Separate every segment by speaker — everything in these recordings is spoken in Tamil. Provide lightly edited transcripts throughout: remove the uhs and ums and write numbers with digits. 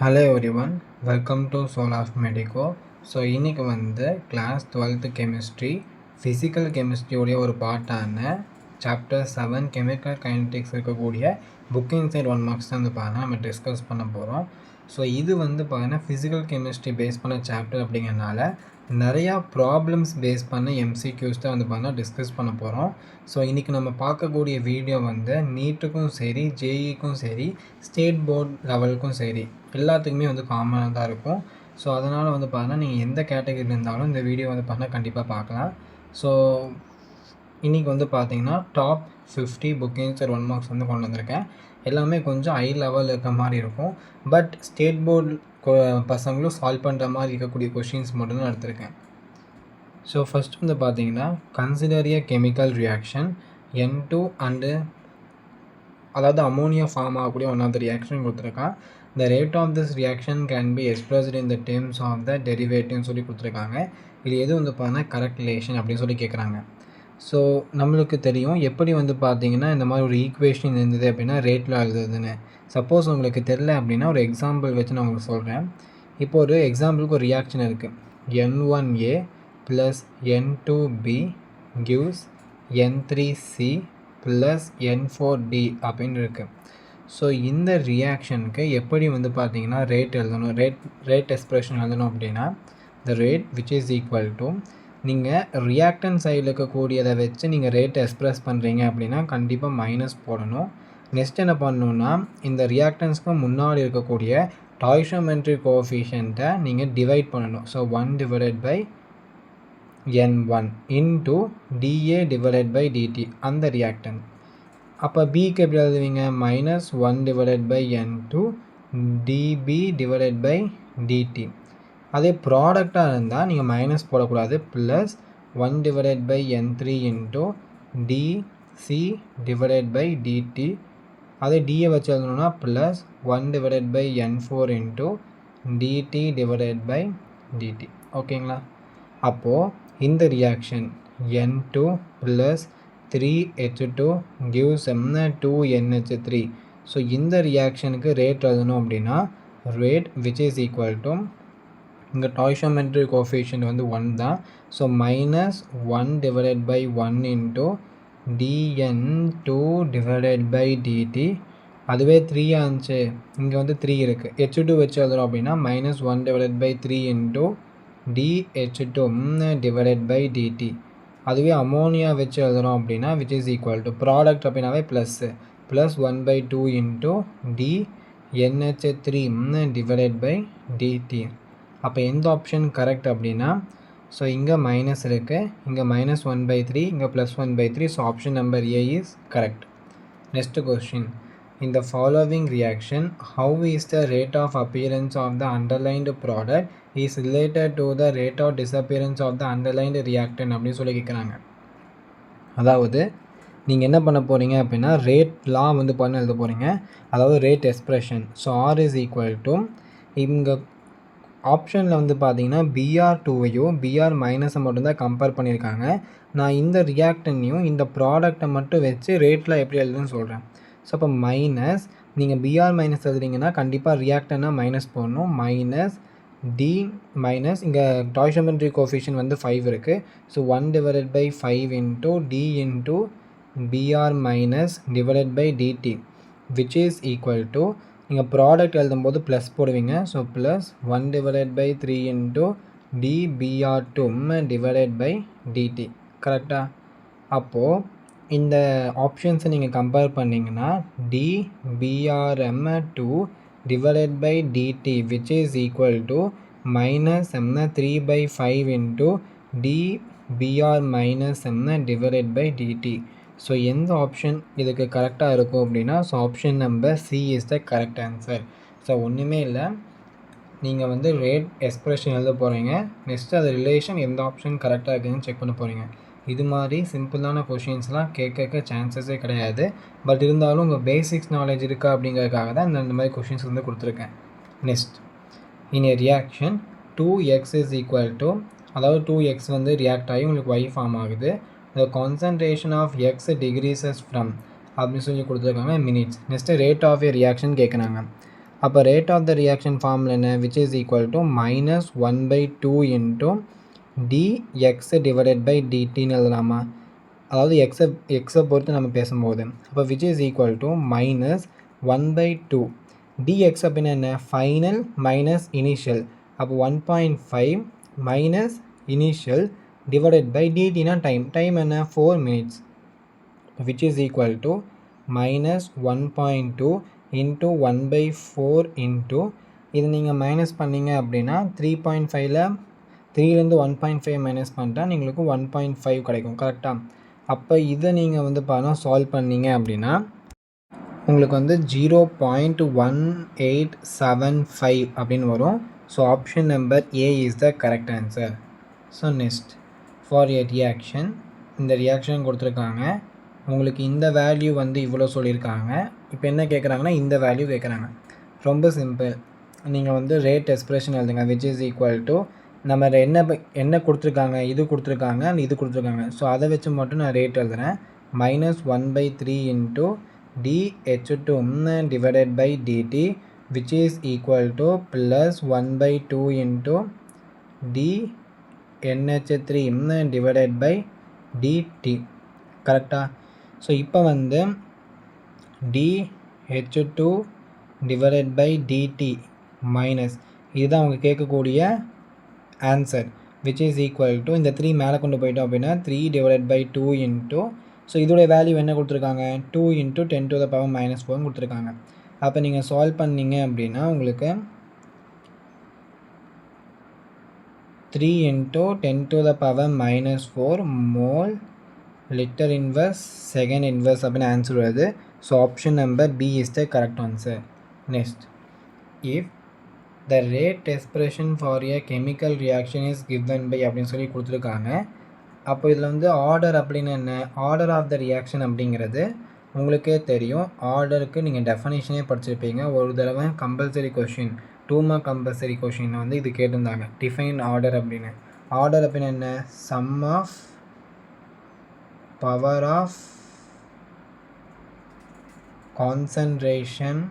Speaker 1: Hello everyone, welcome to Soul of Medico. So இன்றைக்கி வந்து கிளாஸ் 12th கெமிஸ்ட்ரி ஃபிசிக்கல் கெமிஸ்ட்ரியோடைய ஒரு பார்ட்டான சாப்டர் 7 கெமிக்கல் கைனடிக்ஸ் இருக்கக்கூடிய புக்கிங் சைட் 1 மார்க்ஸ் தான் வந்து பார்த்தீங்கன்னா நம்ம டிஸ்கஸ் பண்ண போகிறோம். ஸோ இது வந்து பார்த்தீங்கன்னா ஃபிசிக்கல் கெமிஸ்ட்ரி பேஸ் பண்ண சாப்டர் அப்படிங்கிறனால நிறையா ப்ராப்ளம்ஸ் பேஸ் பண்ண எம்சிக்யூஸ் தான் வந்து பார்த்தீங்கன்னா டிஸ்கஸ் பண்ண போகிறோம். ஸோ இன்றைக்கி நம்ம பார்க்கக்கூடிய வீடியோ வந்து நீட்டுக்கும் சரி, ஜேஇக்கும் சரி, ஸ்டேட் போர்ட் லெவலுக்கும் சரி எல்லாத்துக்குமே வந்து காமனாக தான் இருக்கும். ஸோ அதனால் வந்து பார்த்தீங்கன்னா நீங்கள் எந்த கேட்டகரியில் இருந்தாலும் இந்த வீடியோ வந்து பார்த்தீங்கன்னா கண்டிப்பாக பார்க்கலாம். ஸோ இன்றைக்கி வந்து பார்த்தீங்கன்னா டாப் 50 புக்கிங் சார் 1 மார்க்ஸ் வந்து கொண்டு வந்திருக்கேன். எல்லாமே கொஞ்சம் ஹை லெவல் இருக்க மாதிரி இருக்கும். பட் ஸ்டேட் போர்டு பசங்களும் சால்வ் பண்ணுற மாதிரி இருக்கக்கூடிய கொஷின்ஸ் மட்டும்தான் எடுத்திருக்கேன். ஸோ ஃபஸ்ட் வந்து பார்த்தீங்கன்னா consider a chemical reaction N2 and அதாவது அமோனியா ஃபார்ம் ஆகக்கூடிய ஒன் ஆஃப் த ரியாக்ஷன் கொடுத்துருக்கான். The rate of this reaction can be expressed in the terms of the டெரிவேட்டிவ்னு சொல்லி கொடுத்துருக்காங்க. இது எது வந்து பார்த்தீங்கன்னா கரெக்ட் ரிலேஷன் அப்படின்னு சொல்லி கேட்குறாங்க. ஸோ நம்மளுக்கு தெரியும் எப்படி வந்து பார்த்தீங்கன்னா இந்த மாதிரி ஒரு ஈக்குவேஷன் இருந்தது அப்படின்னா ரேட்டில் எழுதுதுன்னு. சப்போஸ் உங்களுக்கு தெரில அப்படின்னா ஒரு எக்ஸாம்பிள் வச்சு நான் உங்களுக்கு சொல்கிறேன். இப்போ ஒரு எக்ஸாம்பிளுக்கு ஒரு ரியாக்ஷன் இருக்குது. N1A plus N2B gives N3C plus N4D அப்படின்னு இருக்குது. ஸோ இந்த ரியாக்ஷனுக்கு எப்படி வந்து பார்த்தீங்கன்னா ரேட் எழுதணும், ரேட் எக்ஸ்பிரஷன் எழுதணும் அப்படின்னா the rate which is equal to நீங்கள் ரியாக்டன் சைடில் இருக்கக்கூடியதை வச்சு நீங்கள் ரேட் எக்ஸ்ப்ரெஸ் பண்ணுறீங்க அப்படின்னா கண்டிப்பாக மைனஸ் போடணும். நெக்ஸ்ட் என்ன பண்ணணுன்னா இந்த ரியாக்டன்ஸ்க்கு முன்னாடி இருக்கக்கூடிய டாய்ஷோமெட்ரிக் கோஎஃபிஷியண்ட்டை நீங்கள் டிவைட் பண்ணணும். So 1 divided by N1 into DA divided by DT அந்த ரியாக்டன். அப்போ பிக்கு எப்படி எழுதுவீங்க? -1 divided by N2 DB divided by DT. அதே ப்ராடக்டாக இருந்தால் நீங்கள் மைனஸ் போடக்கூடாது. Plus 1 divided by N3 into DC divided by DT. அதே டியை வச்சு எழுதணுன்னா plus 1 divided by N4 into DT divided by DT. ஓகேங்களா? அப்போது இந்த reaction N2 plus 3H2 gives 2NH3. So இந்த ரியாக்ஷனுக்கு ரேட் எழுதணும் அப்படின்னா rate which is equal to இங்கே டாய்ஷோமெட்ரிக் கோஎஃபிஷியன்ட் வந்து 1 தான். So -1 divided by 1 into DN2 divided by DT. அதுவே 3 ஆச்சு, இங்கே வந்து 3 இருக்குது. H2 வச்சு எழுதுறோம் அப்படின்னா -1 divided by 3 into DH2 divided by DT. அதுவே அமோனியா வச்சு எழுதுறோம் அப்படின்னா which is equal to product அப்படின்னாவே plus 1/2 into DNH3 divided by DT. அப்போ எந்த ஆப்ஷன் கரெக்ட் அப்படின்னா ஸோ இங்கே மைனஸ் இருக்குது, இங்கே -1/3, இங்கே +1/3. So option number A is correct. Next question. In the following reaction, how is the rate of appearance of the underlined product is related to the rate of disappearance of the underlined reactant அப்படின்னு சொல்லி கேட்குறாங்க. அதாவது நீங்கள் என்ன பண்ண போகிறீங்க அப்படின்னா ரேட் லா வந்து பண்ண எழுத போகிறீங்க. அதாவது rate expression. So R is equal to இங்கே ஆப்ஷனில் வந்து பார்த்தீங்கன்னா BR2வையும் BR மைனஸை மட்டும்தான் கம்பேர் பண்ணியிருக்காங்க. நான் இந்த ரியாக்டனையும் இந்த ப்ராடக்டை மட்டும் வச்சு ரேட்டில் எப்படி எழுதுன்னு சொல்கிறேன். ஸோ அப்போ மைனஸ் நீங்கள் BR மைனஸ் எழுதுறீங்கன்னா கண்டிப்பாக ரியாக்டன்னா மைனஸ் போடணும். மைனஸ் D மைனஸ் இங்கே டாய்ஷோமெட்ரிக் கோஎஃபிஷியன்ட் வந்து 5 இருக்குது. So 1 divided by 5 into D into BR minus divided by DT which is equal to நீங்கள் ப்ராடக்ட் எழுதும்போது ப்ளஸ் போடுவீங்க. So plus 1 divided by 3 into DBR2 divided by DT. கரெக்டாக? அப்போது இந்த ஆப்ஷன்ஸை நீங்கள் கம்பேர் பண்ணிங்கன்னா DBRM2 divided by DT which is equal to -3/5 into DBR minus divided by DT. So எந்த ஆப்ஷன் இதுக்கு கரெக்டாக இருக்கும் அப்படின்னா so option number C is the correct answer. So ஒன்றுமே இல்லை, நீங்கள் வந்து ரேட் எக்ஸ்பிரஷன் எழுத போகிறீங்க. நெக்ஸ்ட்டு அது ரிலேஷன் எந்த ஆப்ஷன் கரெக்டாக இருக்குதுன்னு செக் பண்ண போகிறீங்க. இது மாதிரி சிம்பிளான கொஷின்ஸ்லாம் கேட்க சான்சஸே கிடையாது. பட் இருந்தாலும் உங்கள் பேசிக்ஸ் நாலேஜ் இருக்கா அப்படிங்கிறதுக்காக தான் இந்த மாதிரி கொஷின்ஸ் வந்து கொடுத்துருக்கேன். Next, in A reaction 2x is equal to அதாவது 2x வந்து ரியாக்ட் ஆகி உங்களுக்கு y ஃபார்ம் ஆகுது. the concentration of x decreases from அப்படின்னு சொல்லி கொடுத்துருக்காங்க minutes. Next rate of a reaction கேட்குறாங்க. அப்போ rate of the reaction formula என்ன, which is equal to -1/2 into dx divided by டிடின்னு எழுதலாமா? அதாவது எக்ஸை பொறுத்து நம்ம பேசும்போது அப்போ which is equal to -1/2 dx அப்படின்னா என்ன, ஃபைனல் மைனஸ் இனிஷியல். அப்போ 1.5 மைனஸ் இனிஷியல் டிவைடட் பை டிடினா டைம் என்ன 4 minutes, which is equal to -1.2 into 1/4 into இது நீங்கள் மைனஸ் பண்ணிங்க அப்படின்னா 3.5ல் 3லேருந்து 1.5 மைனஸ் பண்ணிட்டா உங்களுக்கு 1.5 கிடைக்கும். கரெக்டாக? அப்போ இதை நீங்கள் வந்து பார்த்தா சால்வ் பண்ணிங்க அப்படின்னா உங்களுக்கு வந்து 0.1875 அப்படின்னு வரும். So option number A is the correct answer. So next for a reaction, இந்த ரியாக்ஷன் கொடுத்துருக்காங்க, உங்களுக்கு இந்த வேல்யூ வந்து இவ்வளோ சொல்லியிருக்காங்க. இப்போ என்ன கேட்குறாங்கன்னா இந்த வேல்யூ கேட்குறாங்க. ரொம்ப சிம்பிள், நீங்கள் வந்து ரேட் எக்ஸ்பிரஷன் எழுதுங்க, விச் இஸ் ஈக்குவல் டு நம்ம என்ன கொடுத்துருக்காங்க, இது கொடுத்துருக்காங்க அண்ட் இது கொடுத்துருக்காங்க. ஸோ அதை வச்சு மட்டும் நான் ரேட் எழுதுகிறேன். -1/3 into dH2 divided by dt, which is equal to +1/2 into dNH3 divided by dt. கரெக்டா? ஸோ இப்போ வந்து dH2 divided by dt minus இதுதான் அவங்க கேட்கக்கூடிய answer, which is equal to இந்த 3 மேலே கொண்டு போயிட்டோம் அப்படின்னா 3 divided by 2 into, ஸோ இதோடைய வேல்யூ என்ன கொடுத்துருக்காங்க, 2 into 10⁻⁻4 கொடுத்துருக்காங்க. அப்போ நீங்கள் சால்வ் பண்ணிங்க அப்படின்னா உங்களுக்கு 3 into 10⁻⁻4 mole litre inverse second inverse அப்படின்னு ஆன்சர் வருது. So option number B is the correct answer. Next, if the rate expression for a chemical reaction is given by அப்படின்னு சொல்லி கொடுத்துருக்காங்க. அப்போ இதில் வந்து ஆர்டர் அப்படின்னு என்ன, ஆர்டர் ஆஃப் த ரியாக்ஷன் அப்படிங்கிறது உங்களுக்கே தெரியும். ஆர்டருக்கு நீங்கள் டெஃபனேஷனே படிச்சிருப்பீங்க. ஒரு தடவை compulsory question 2 mark compulsory question வந்து இது கேட்டிருந்தாங்க, டிஃபைன் ஆர்டர் அப்படின்னு. ஆர்டர் அப்படின்னு என்ன, sum of power of concentration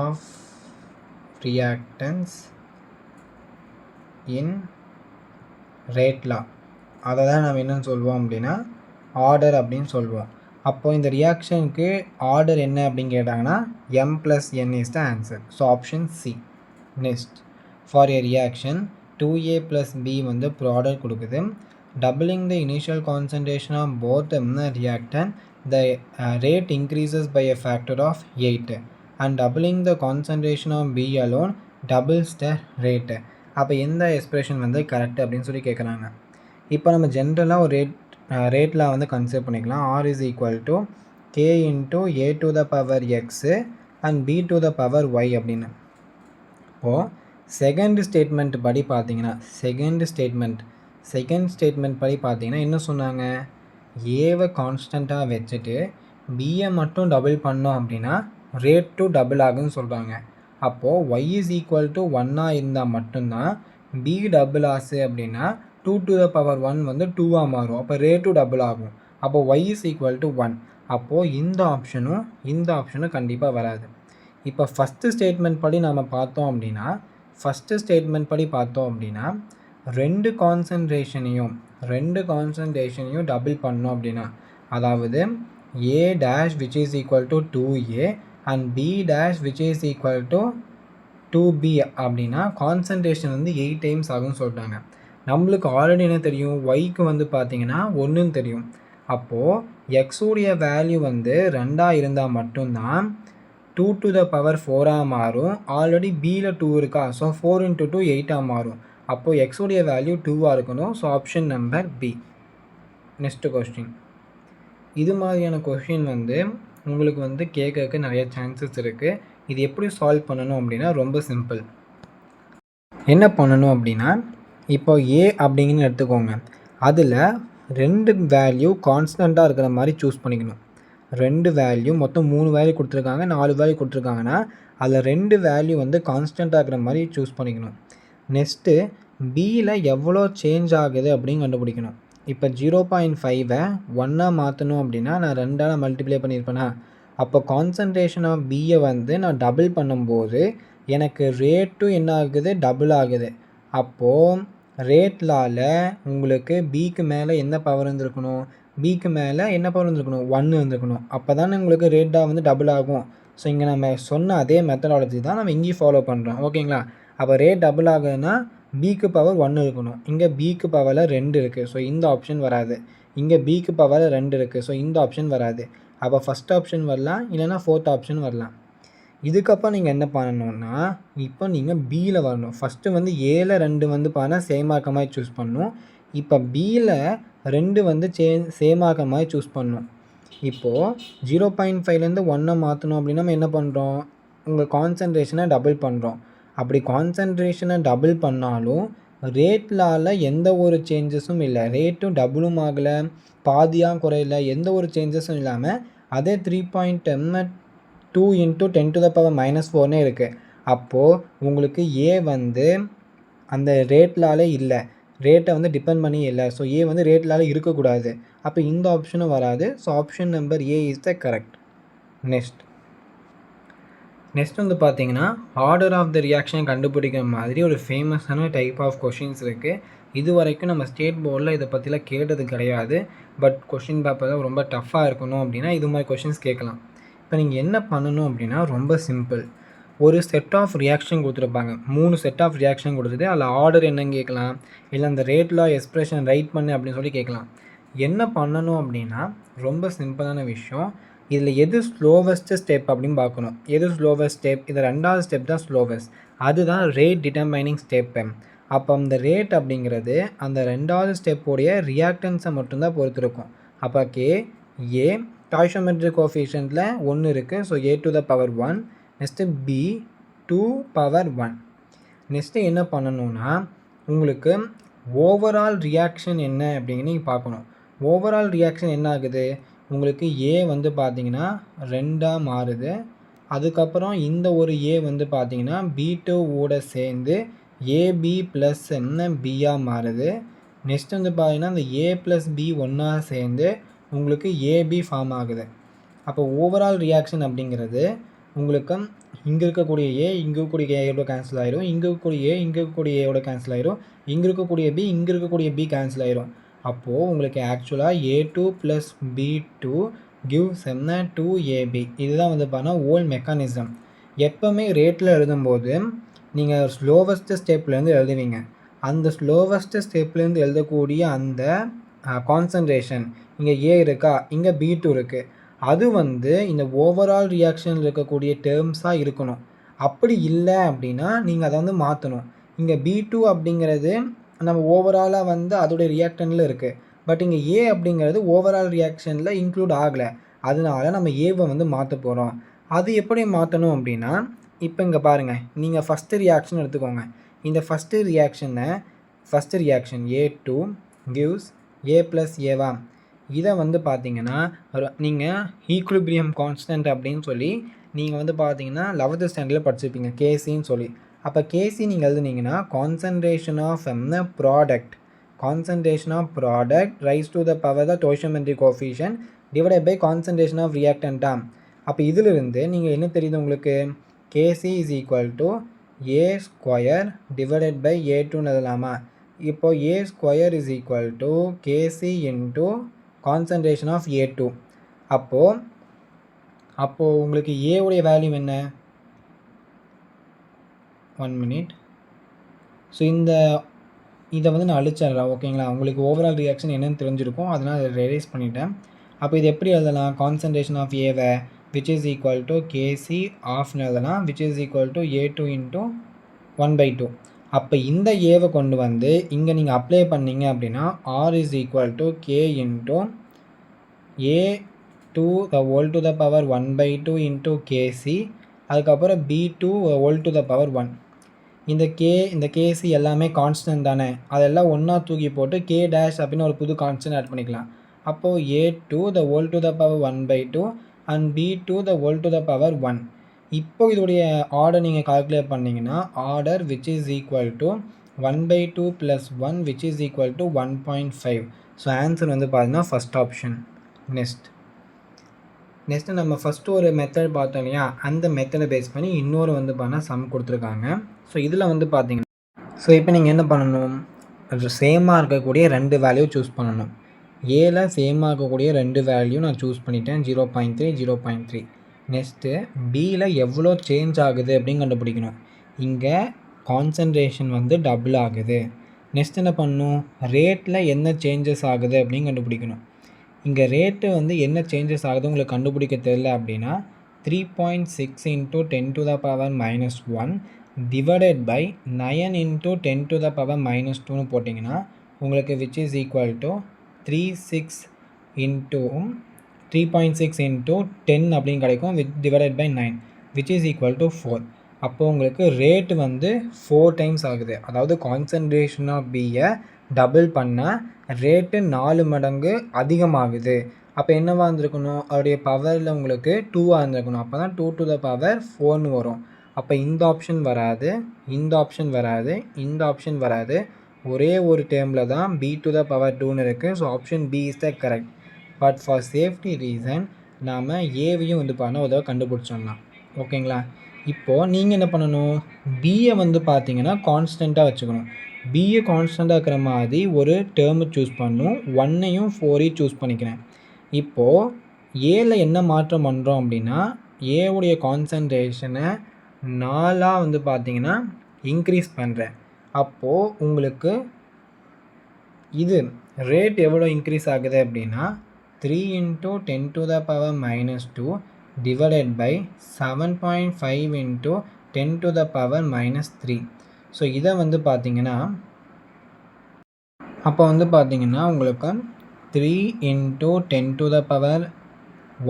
Speaker 1: of reactants in rate law. அதை தான் நம்ம என்னன்னு சொல்லுவோம் அப்படின்னா ஆர்டர் அப்படின்னு சொல்லுவோம். அப்போது இந்த ரியாக்ஷனுக்கு ஆர்டர் என்ன அப்படின்னு கேட்டாங்கன்னா m+n is the answer. So option C. Next, for a reaction 2a + b வந்து ப்ராடக்ட் கொடுக்குது. Doubling the initial concentration of both reactant, the rate increases by a factor of 8 and doubling the concentration of b alone doubles the rate. அப்போ எந்த எக்ஸ்பிரஷன் வந்து கரெக்ட் அப்படின்னு சொல்லி கேட்குறாங்க. இப்போ நம்ம ஜென்ரலாக ஒரு ரேட்டில் வந்து கன்சிடர் பண்ணிக்கலாம். r is equal to k into a to the power x and b to the power y அப்படின்னு. இப்போது செகண்ட் ஸ்டேட்மெண்ட் படி பார்த்தீங்கன்னா செகண்ட் ஸ்டேட்மெண்ட் படி பார்த்தீங்கன்னா என்ன சொன்னாங்க, ஏவை கான்ஸ்டண்ட்டாக வச்சுட்டு பியை மட்டும் டபுள் பண்ணோம் அப்படின்னா ரேட் டு டபுள் ஆகுன்னு சொல்கிறாங்க. அப்போது y is equal to 1 இருந்தால் மட்டும்தான் b டபுள் ஆச்சு அப்படின்னா 2 to the power 1 வந்து 2ஆக மாறும். அப்போ ரேட் டு டபுள் ஆகும். அப்போது y is equal to 1. அப்போது இந்த ஆப்ஷனும் கண்டிப்பாக வராது. இப்போ ஃபஸ்ட்டு ஸ்டேட்மெண்ட் படி நம்ம பார்த்தோம் அப்படின்னா ரெண்டு கான்சன்ட்ரேஷனையும் டபுள் பண்ணோம் அப்படின்னா, அதாவது a dash which is equal to 2a and b dash which is equal to 2b அப்படின்னா கான்சன்ட்ரேஷன் வந்து 8 டைம்ஸ் ஆகும்னு சொல்லிட்டாங்க. நம்மளுக்கு ஆல்ரெடி என்ன தெரியும், ஒய்க்கு வந்து பார்த்தீங்கன்னா 1ன்னு தெரியும். அப்போது எக்ஸுடைய வேல்யூ வந்து 2ஆக இருந்தால் மட்டும்தான் 2 to the power 4ஆக மாறும். ஆல்ரெடி பியில் 2 இருக்கா, ஸோ 4 into 2 8ஆக மாறும். அப்போது எக்ஸுடைய வேல்யூ 2ஆக இருக்கணும். So option number B. Next question, இது மாதிரியான கொஸ்டின் வந்து உங்களுக்கு வந்து கேட்கறதுக்கு நிறைய சான்சஸ் இருக்குது. இது எப்படி சால்வ் பண்ணணும் அப்படின்னா ரொம்ப சிம்பிள். என்ன பண்ணணும் அப்படின்னா, இப்போ ஏ அப்படிங்கன்னு எடுத்துக்கோங்க, அதில் 2 வேல்யூ கான்ஸ்டண்ட்டாக இருக்கிற மாதிரி சூஸ் பண்ணிக்கணும். 2 வேல்யூ மொத்தம் 3 வேல்யூ கொடுத்துருக்காங்க, 4 வேல்யூ கொடுத்துருக்காங்கன்னா அதில் 2 வேல்யூ வந்து கான்ஸ்டண்ட்டாக இருக்கிற மாதிரி சூஸ் பண்ணிக்கணும். நெக்ஸ்ட்டு பியில் எவ்வளோ சேஞ்ச் ஆகுது அப்படின்னு கண்டுபிடிக்கணும். இப்போ 0.5 1 மாற்றணும் அப்படின்னா நான் 2ஆல் மல்டிப்ளை பண்ணியிருப்பேனா, அப்போ கான்சன்ட்ரேஷன் ஆஃப் பியை வந்து நான் டபுள் பண்ணும்போது எனக்கு ரேட்டும் என்ன ஆகுது, டபுள் ஆகுது. அப்போது ரேட்லால் உங்களுக்கு பிக்கு மேலே என்ன பவர் இருந்திருக்கணும், பிக்கு மேலே என்ன பவர் இருந்திருக்கணும், 1 இருந்திருக்கணும். அப்போ தானே உங்களுக்கு ரேட்டாக வந்து டபுள் ஆகும். ஸோ இங்கே நம்ம சொன்ன அதே மெத்தடாலஜி தான் நம்ம இங்கேயும் ஃபாலோ பண்ணுறோம். ஓகேங்களா? அப்போ ரேட் டபுள் ஆகுதுன்னா பிக்கு பவர் 1 இருக்கணும். இங்கே பிக்கு பவரில் 2 இருக்குது. ஸோ இந்த ஆப்ஷன் வராது. இங்கே பிக்கு பவரில் 2 இருக்குது. ஸோ இந்த ஆப்ஷன் வராது. அப்போ ஃபஸ்ட் ஆப்ஷன் வரலாம், இல்லைனா ஃபோர்த் ஆப்ஷன் வரலாம். இதுக்கப்புறம் நீங்கள் என்ன பண்ணணுன்னா, இப்போ நீங்கள் பியில் வரணும். ஃபஸ்ட்டு வந்து ஏல 2 வந்து பார்த்தீங்கன்னா சேமாக இருக்க மாதிரி சூஸ் பண்ணணும். இப்போ பியில் 2 வந்து சேமாக இருக்க மாதிரி சூஸ் பண்ணணும். இப்போது 0.5லேருந்து 1 மாற்றணும் அப்படின்னா நம்ம என்ன பண்ணுறோம், உங்கள் கான்சன்ட்ரேஷனை டபுள் பண்ணுறோம். அப்படி கான்சன்ட்ரேஷனை டபுள் பண்ணாலும் ரேட்லால் எந்த ஒரு சேஞ்சஸும் இல்லை. ரேட்டும் டபுளும் ஆகலை, பாதியாக குறையில, எந்த ஒரு சேஞ்சஸும் இல்லாமல் அதே 3.2 × 10⁻⁻4 இருக்குது. அப்போது உங்களுக்கு ஏ வந்து அந்த ரேட்லாலே இல்லை, ரேட்டை வந்து டிபெண்ட் பண்ணி இல்லை. ஸோ ஏ வந்து ரேட்லால் இருக்கக்கூடாது. அப்போ இந்த ஆப்ஷனும் வராது. So option number A is the correct. Next வந்து பார்த்தீங்கன்னா ஆர்டர் ஆஃப் த ரியாக்ஷன் கண்டுபிடிக்கிற மாதிரி ஒரு ஃபேமஸான டைப் ஆஃப் கொஷின்ஸ் இருக்குது. இது வரைக்கும் நம்ம ஸ்டேட் போர்டில் இதை பற்றிலாம் கேட்டது கிடையாது. பட் கொஷின் பேப்பரில் ரொம்ப டஃப்பாக இருக்கணும் அப்படின்னா இது மாதிரி கொஷின்ஸ் கேட்கலாம். இப்போ நீங்கள் என்ன பண்ணணும் அப்படின்னா ரொம்ப சிம்பிள். ஒரு செட் ஆஃப் ரியாக்ஷன் கொடுத்துருப்பாங்க, 3 செட் ஆஃப் ரியாக்ஷன் கொடுத்துட்டு அதில் ஆர்டர் என்னன்னு கேட்கலாம், இல்லை அந்த ரேட்லா எக்ஸ்பிரஷன் ரைட் பண்ணு அப்படின்னு சொல்லி கேட்கலாம். என்ன பண்ணணும் அப்படின்னா ரொம்ப சிம்பிளான விஷயம். இதில் எது ஸ்லோவஸ்ட்டு ஸ்டெப் அப்படின்னு பார்க்கணும். எது ஸ்லோவஸ்ட் ஸ்டெப், இது 2வது ஸ்டெப் தான் ஸ்லோவஸ்ட். அதுதான் ரேட் டிட்டர்மைனிங் ஸ்டெப்பு. அப்போ அந்த ரேட் அப்படிங்கிறது அந்த 2வது ஸ்டெப்போடைய ரியாக்டன்ஸை மட்டும்தான் பொறுத்திருக்கும். அப்போ ஏ ஸ்டாய்ச்சியோமெட்ரிக் கோஎஃபிஷியன்ட்டில் 1 இருக்குது. So a⁻1. Next b 2⁻1. Next என்ன பண்ணணுன்னா உங்களுக்கு ஓவரால் ரியாக்ஷன் என்ன அப்படின்னு நீங்கள் பார்க்கணும். ஓவரால் ரியாக்ஷன் என்ன ஆகுது, உங்களுக்கு ஏ வந்து பார்த்தீங்கன்னா 2ஆக மாறுது. அதுக்கப்புறம் இந்த ஒரு ஏ வந்து பார்த்தீங்கன்னா B2 சேர்ந்து ஏபி ப்ளஸ் பியாக மாறுது. நெக்ஸ்ட் வந்து பார்த்தீங்கன்னா இந்த ஏ ப்ளஸ் பி ஒன்றா சேர்ந்து உங்களுக்கு ஏபி ஃபார்ம் ஆகுது. அப்போ ஓவரால் ரியாக்ஷன் அப்படிங்கிறது உங்களுக்கு இங்கே இருக்கக்கூடிய ஏ இங்கே இருக்கக்கூடிய ஏயோட கேன்சல் ஆயிரும், இங்கே இருக்கக்கூடிய ஏ இங்கே இருக்கக்கூடிய ஏயோட கேன்சல் ஆயிரும், இங்கே இருக்கக்கூடிய பி இங்கே இருக்கக்கூடிய பி கேன்சல் ஆயிரும். அப்போது உங்களுக்கு ஆக்சுவலாக A2 + B2 gives 2AB. இதுதான் வந்து பார்த்தா ஓல் மெக்கானிசம். எப்போவுமே ரேட்டில் எழுதும்போது நீங்கள் ஸ்லோவஸ்ட்டு ஸ்டெப்லேருந்து எழுதுவீங்க. அந்த ஸ்லோவஸ்ட்டு ஸ்டெப்லேருந்து எழுதக்கூடிய அந்த கான்சன்ட்ரேஷன் இங்கே ஏ இருக்கா, இங்கே B2 இருக்குது, அது வந்து இந்த ஓவரால் ரியாக்ஷனில் இருக்கக்கூடிய டேர்ம்ஸாக இருக்கணும். அப்படி இல்லை அப்படின்னா நீங்கள் அதை வந்து மாற்றணும். இங்கே B2 அப்படிங்கிறது நம்ம ஓவராலாக வந்து அதோடைய ரியாக்டனில் இருக்குது. பட் இங்கே ஏ அப்படிங்கிறது ஓவரால் ரியாக்ஷனில் இன்க்ளூட் ஆகலை. அதனால நம்ம ஏவை வந்து மாற்ற போகிறோம். அது எப்படி மாற்றணும் அப்படின்னா, இப்போ இங்கே பாருங்கள், நீங்கள் ஃபஸ்ட்டு ரியாக்ஷன் எடுத்துக்கோங்க. இந்த first reaction A2 gives A + ஏவா, இதை வந்து பார்த்தீங்கன்னா நீங்கள் ஈக்குலிபிரியம் கான்ஸ்டன்ட் அப்படின்னு சொல்லி நீங்கள் வந்து பார்த்தீங்கன்னா 11th ஸ்டாண்டர்டில் படிச்சிருப்பீங்க, கேசின்னு சொல்லி. அப்போ கேசி நீங்கள் எழுதுனீங்கன்னா concentration of product raise to the power the stoichiometric coefficient divided by concentration of ரியாக்டன்ட்டா. அப்போ இதிலிருந்து நீங்கள் என்ன தெரியுது உங்களுக்கு, K c is equal to A² divided by A2ன்னு எழுதலாமா. இப்போது A² is equal to K c into concentration of A2. அப்போது உங்களுக்கு ஏவுடைய வேல்யூ என்ன, 1 minute. ஸோ இதை வந்து நான் அழிச்சிடுறேன். ஓகேங்களா, உங்களுக்கு ஓவரால் ரியாக்ஷன் என்னென்னு தெரிஞ்சிருக்கும், அதனால் அதை ரெரைஸ் பண்ணிட்டேன். அப்போ இது எப்படி எழுதலாம், கான்சன்ட்ரேஷன் ஆஃப் ஏவை which is equal to K c ஆஃப்னு எழுதலாம், which is equal to A2 × 1/2. அப்போ இந்த ஏவை கொண்டு வந்து இங்கே நீங்கள் அப்ளை பண்ணிங்க அப்படின்னா R is equal to K × A2 ⁻1 × KC, அதுக்கப்புறம் B2 ⁻1. இந்த கேசி எல்லாமே கான்ஸ்டன்ட் தானே, அதெல்லாம் ஒன்றா தூக்கி போட்டு K' அப்படின்னு ஒரு புது கான்ஸ்டன்ட் ஆட் பண்ணிக்கலாம். அப்போது A2 ⁻1/2 அண்ட் B2 ⁻1. இப்போ இதோடைய ஆர்டர் நீங்கள் கால்குலேட் பண்ணிங்கன்னா order which is equal to 1/2 + 1 which is equal to 1.5. So answer வந்து பார்த்தீங்கன்னா ஃபஸ்ட் ஆப்ஷன். நெக்ஸ்ட்டு நம்ம ஃபஸ்ட்டு ஒரு மெத்தட் பார்த்தோம் இல்லையா, அந்த மெத்தடை பேஸ் பண்ணி இன்னொரு வந்து பார்த்தீங்கன்னா சம் கொடுத்துருக்காங்க. ஸோ இதில் வந்து பார்த்தீங்கன்னா இப்போ நீங்கள் என்ன பண்ணணும், சேமாக இருக்கக்கூடிய 2 வேல்யூ சூஸ் பண்ணணும். ஏல சேமாக இருக்கக்கூடிய 2 வேல்யூ நான் சூஸ் பண்ணிட்டேன். 0.3 0.3. நெக்ஸ்ட்டு பியில் எவ்வளோ சேஞ்ச் ஆகுது அப்படின்னு கண்டுபிடிக்கணும். இங்கே கான்சன்ட்ரேஷன் வந்து டபுள் ஆகுது. நெக்ஸ்ட் என்ன பண்ணணும், ரேட்டில் என்ன சேஞ்சஸ் ஆகுது அப்படின்னு கண்டுபிடிக்கணும். இங்கே ரேட்டு வந்து என்ன சேஞ்சஸ் ஆகுது உங்களுக்கு கண்டுபிடிக்க தெரியல அப்படின்னா 3.6 into 10 to the power minus 1 divided by 9 into 10 to the power minus 2 போட்டிங்கன்னா உங்களுக்கு which is equal to 3.6 into 10 அப்படின்னு கிடைக்கும் divided by 9 which is equal to 4. அப்போ உங்களுக்கு ரேட் வந்து 4 டைம்ஸ் ஆகுது. அதாவது கான்சன்ட்ரேஷன் ஆஃப் பியை டபுள் பண்ணால் ரேட்டு 4 மடங்கு அதிகமாகுது. அப்போ என்னவாக இருந்திருக்கணும், அதோடைய பவரில் உங்களுக்கு 2ஆக இருந்திருக்கணும். அப்போ தான் 2 to the power 4ன்னு வரும். அப்போ இந்த ஆப்ஷன் வராது, இந்த ஆப்ஷன் வராது, இந்த ஆப்ஷன் வராது. ஒரே ஒரு டேர்மில் தான் b to the power 2ன்னு இருக்குது. So option B is the correct. But for safety reason நாம் ஏவையும் வந்து பார்த்தா ஒரு தடவை கண்டுபிடிச்சிடலாம். ஓகேங்களா. இப்போது நீங்கள் என்ன பண்ணணும், பியை வந்து பார்த்தீங்கன்னா கான்ஸ்டண்ட்டாக வச்சுக்கணும். பியை கான்ஸ்டண்ட்டாக இருக்கிற மாதிரி ஒரு டேர்மு சூஸ் பண்ணணும். 1ஐயும் 4ஐயும் சூஸ் பண்ணிக்கிறேன். இப்போது ஏல என்ன மாற்றம் பண்ணுறோம் அப்படின்னா, ஏவுடைய கான்சன்ட்ரேஷனை 4ஆக வந்து பார்த்தீங்கன்னா இன்க்ரீஸ் பண்ணுறேன். அப்போது உங்களுக்கு இது ரேட் எவ்வளோ இன்க்ரீஸ் ஆகுது அப்படின்னா 3 into 10 to the power minus 2 divided by 7.5 into 10 to the power minus 3. So இதை வந்து பார்த்தீங்கன்னா அப்போ வந்து பார்த்தீங்கன்னா உங்களுக்கு 3 into 10 to the power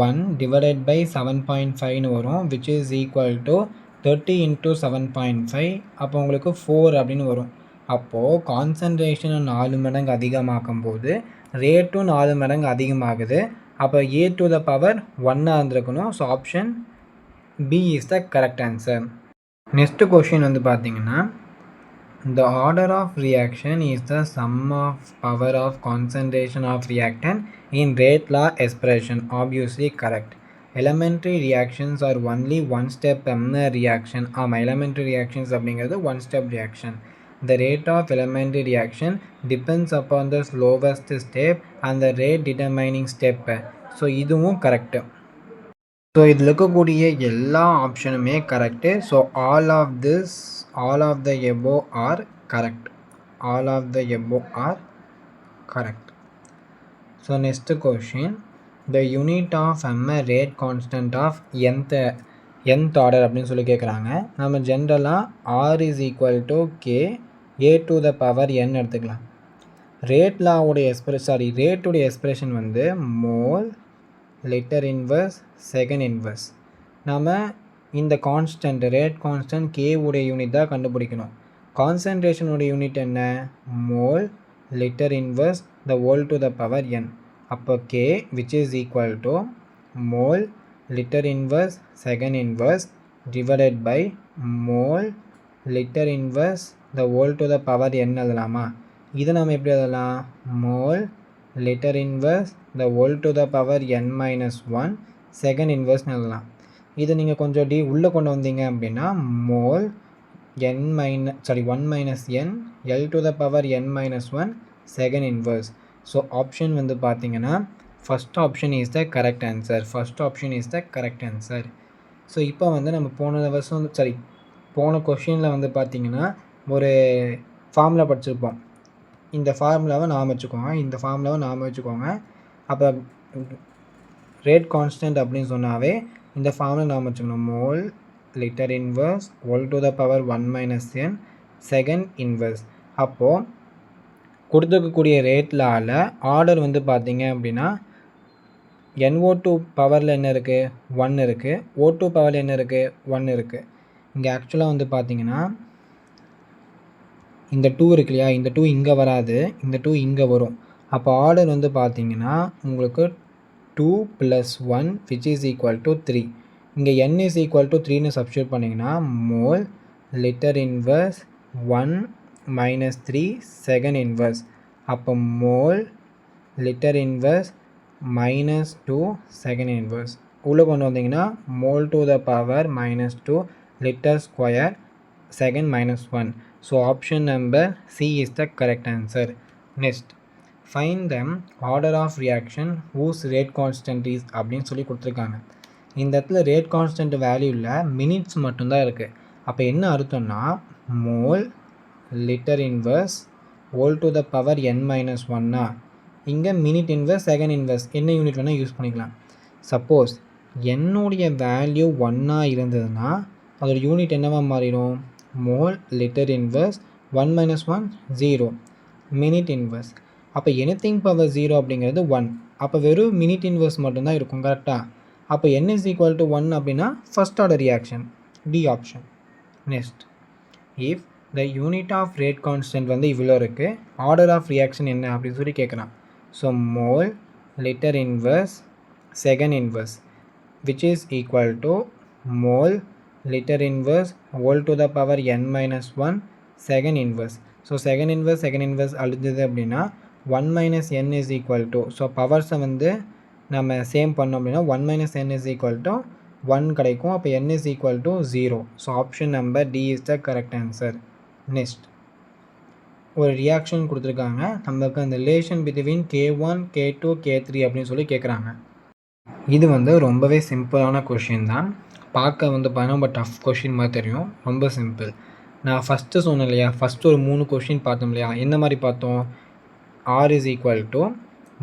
Speaker 1: 1 divided by 7.5ன்னு வரும் which is equal to 30 into 7.5. அப்போ உங்களுக்கு 4 அப்படின்னு வரும். அப்போது கான்சன்ட்ரேஷனை 4 மடங்கு அதிகமாக்கும் போது ரேட்டும் 4 மடங்கு அதிகமாகுது. அப்போ a to the power 1ஆக இருந்திருக்கணும். So option B is the correct answer. Next question வந்து பார்த்தீங்கன்னா, the order of reaction is the sum of power of concentration of reactant in rate law expression. Obviously correct. Elementary reactions are only one step reaction. Elementary reactions அப்படிங்கிறது one step reaction. The rate of elementary reaction depends upon the slowest step and the rate determining step. So இதுவும் கரெக்டு. ஸோ இதில் இருக்கக்கூடிய எல்லா ஆப்ஷனுமே correct. So all of the above are correct. All of the above are correct. So next question, the unit of rate constant of nth order அப்படின்னு சொல்லி கேட்குறாங்க. நம்ம ஜென்ரலாக r is equal to k a to the power n எடுத்துக்கலாம். ரேட்டுடைய எக்ஸ்பிரஷன் வந்து mole litre inverse second inverse. நாம் இந்த கான்ஸ்டன்ட் ரேட் கான்ஸ்டன்ட் k உடைய யூனிட் தான் கண்டுபிடிக்கணும். கான்சன்ட்ரேஷனுடைய யூனிட் என்ன, mole litre inverse the whole to the power n. அப்போ k which is equal to mole litre inverse second inverse divided by mole litre inverse the whole to the power n எழுதலாமா? இதை நம்ம எப்படி எழுதலாம், mole litre inverse the whole to the power n minus 1 second இன்வர்ஸ்னு எழுதலாம். இதை நீங்கள் கொஞ்சம் உள்ளே கொண்டு வந்தீங்க அப்படின்னா mole 1 minus n l to the power n minus 1 second inverse. So option வந்து பார்த்தீங்கன்னா first option is the correct answer. First option is the correct answer. So இப்போ வந்து நம்ம போன கொஷினில் வந்து பார்த்திங்கன்னா ஒரு ஃபார்முலா படிச்சிருப்போம். இந்த ஃபார்முலாவை நாம் வச்சுக்கோங்க. அப்போ ரேட் கான்ஸ்டன்ட் அப்படின்னு சொன்னாவே இந்த ஃபார்முலா நாம் வச்சுக்கணும். Mole litre inverse whole to the power 1 minus n second inverse. அப்போது கொடுத்துருக்கக்கூடிய ரேட்லால் ஆர்டர் வந்து பார்த்திங்க அப்படின்னா NO2 பவரில் என்ன இருக்குது, 1 இருக்குது. O2 பவரில் என்ன இருக்குது, 1 இருக்குது. இங்கே ஆக்சுவலாக வந்து பார்த்திங்கன்னா இந்த 2 இருக்கு இல்லையா, இந்த 2 இங்கே வராது, இந்த 2 இங்கே வரும். அப்போ ஆர்டர் வந்து பார்த்திங்கன்னா உங்களுக்கு 2 + 1 which is equal to 3. இங்கே n is equal to 3ன்னு சப்ஸ்டியூட் பண்ணிங்கன்னா mole litre inverse 1 minus 3 second inverse. அப்போ mole litre inverse minus 2 second inverse. உள்ளே கொண்டு வந்தீங்கன்னா mole to the power minus 2 litre square second minus 1. So option number C is the correct answer. Next, find the order of reaction whose rate constant is அப்படின்னு சொல்லி கொடுத்துருக்காங்க. இந்த இடத்துல ரேட் கான்ஸ்டன்ட் வேல்யூவில் மினிட்ஸ் மட்டும்தான் இருக்குது. அப்போ என்ன அர்த்தம்னா mole litre inverse whole to the power n minus 1னா இங்கே மினிட் இன்வர்ஸ் செகண்ட் இன்வர்ஸ் என்ன யூனிட் வேணால் யூஸ் பண்ணிக்கலாம். சப்போஸ் என்னுடைய வேல்யூ 1ஆ இருந்ததுன்னா அதோட யூனிட் என்னவாக மாறிடும்? Mole litre inverse 1 minus 1 0 minute inverse. அப்போ எனிதிங் பவர் 0 அப்படிங்கிறது 1. அப்போ வெறும் மினிட் இன்வர்ஸ் மட்டும்தான் இருக்கும். கரெக்டாக? அப்போ n இஸ் ஈக்குவல் டு 1 அப்படின்னா first order reaction, D option. Next, if the unit of rate constant வந்து இவ்வளோ இருக்குது, ஆர்டர் ஆஃப் ரியாக்ஷன் என்ன அப்படின்னு சொல்லி கேட்குறான். So mole litre inverse second inverse which is equal to mole liter inverse whole to the power n minus 1 second inverse. So second inverse அழுந்தது அப்படின்னா 1 minus n is equal to, so பவர்ஸை வந்து நம்ம சேம் பண்ணோம் அப்படின்னா 1 minus n is equal to 1 கிடைக்கும். அப்போ n is equal to 0. So option number D is the correct answer. Next, ஒரு ரியாக்ஷன் கொடுத்துருக்காங்க. நமக்கு அந்த relation between K1 K2 K3 அப்படின்னு சொல்லி கேட்குறாங்க. இது வந்து ரொம்பவே சிம்பிளான கொஷின் தான். பார்க்க வந்து பார்த்தா ரொம்ப டஃப் கொஷின் மாதிரி தெரியும். ரொம்ப சிம்பிள். நான் ஃபஸ்ட்டு சொன்னேன் இல்லையா, ஃபஸ்ட்டு ஒரு 3 கொஷின் பார்த்தோம் இல்லையா, என்ன மாதிரி பார்த்தோம்? R is equal to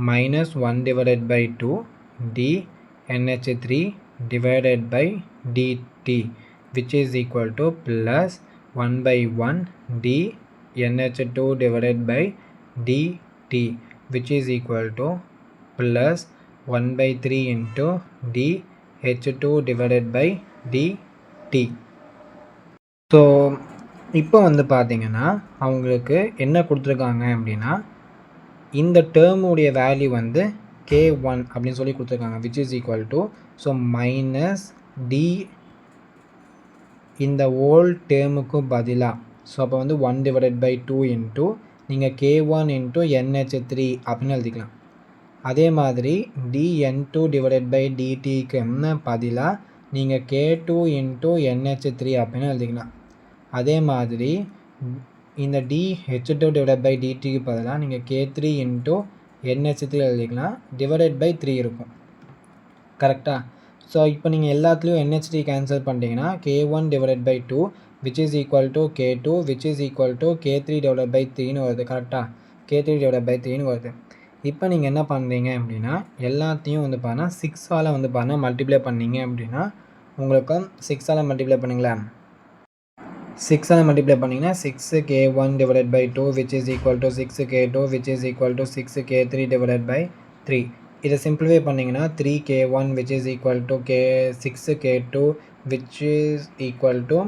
Speaker 1: minus 1 divided by 2 D NH3 divided by D T which is equal to plus 1 by 1 D NH2 divided by dt which is equal to plus 1 by 3 into dH2 divided by dt. So இப்போ வந்து பார்த்தீங்கன்னா அவங்களுக்கு என்ன கொடுத்துருக்காங்க அப்படின்னா இந்த டேர்முடைய வேல்யூ வந்து K1 அப்படின்னு சொல்லி கொடுத்துருக்காங்க which is equal to, so minus D இந்த ஓல் டேர்முக்கு பதிலாக, ஸோ அப்போ வந்து 1 டிவைடட் பை 2 இன்ட்டு நீங்கள் K1 இன்ட்டு NH3 அப்படின்னு எழுதிக்கலாம். அதே மாதிரி dN2 டிவைடட் பை டிடிக்கு என்ன பதிலாக நீங்கள் K2 இன்ட்டு NH3 அப்படின்னு எழுதிக்கலாம். அதே மாதிரி இந்த dH2 டிவைடட் பை டிடிக்கு பதிலாக நீங்கள் K3 இன்ட்டு NH3 எழுதிக்கலாம். டிவைடட் பை 3 இருக்கும். கரெக்டாக? ஸோ இப்போ நீங்கள் எல்லாத்துலேயும் NH3 கேன்சல் பண்ணிட்டீங்கன்னா K1 divided by 2 which is equal to K2 which is equal to K3 divided by 3ன்னு வருது. கரெக்டாக? K3 divided by 3ன்னு வருது. இப்போ நீங்கள் என்ன பண்ணுறீங்க அப்படின்னா எல்லாத்தையும் வந்து பார்த்தா 6ஆல் வந்து பார்த்தா மல்டிப்ளை பண்ணிங்க அப்படின்னா உங்களுக்கு 6ஆல் மல்டிப்ளை பண்ணுங்களேன். 6ஆல் மல்டிப்ளை பண்ணிங்கன்னா 6K1 divided by 2 which is equal to 6K2 which is equal to 6K3 divided by 3. இதை சிம்பிளிஃபை பண்ணிங்கன்னா 3K1 which is equal to 6K2 which is equal to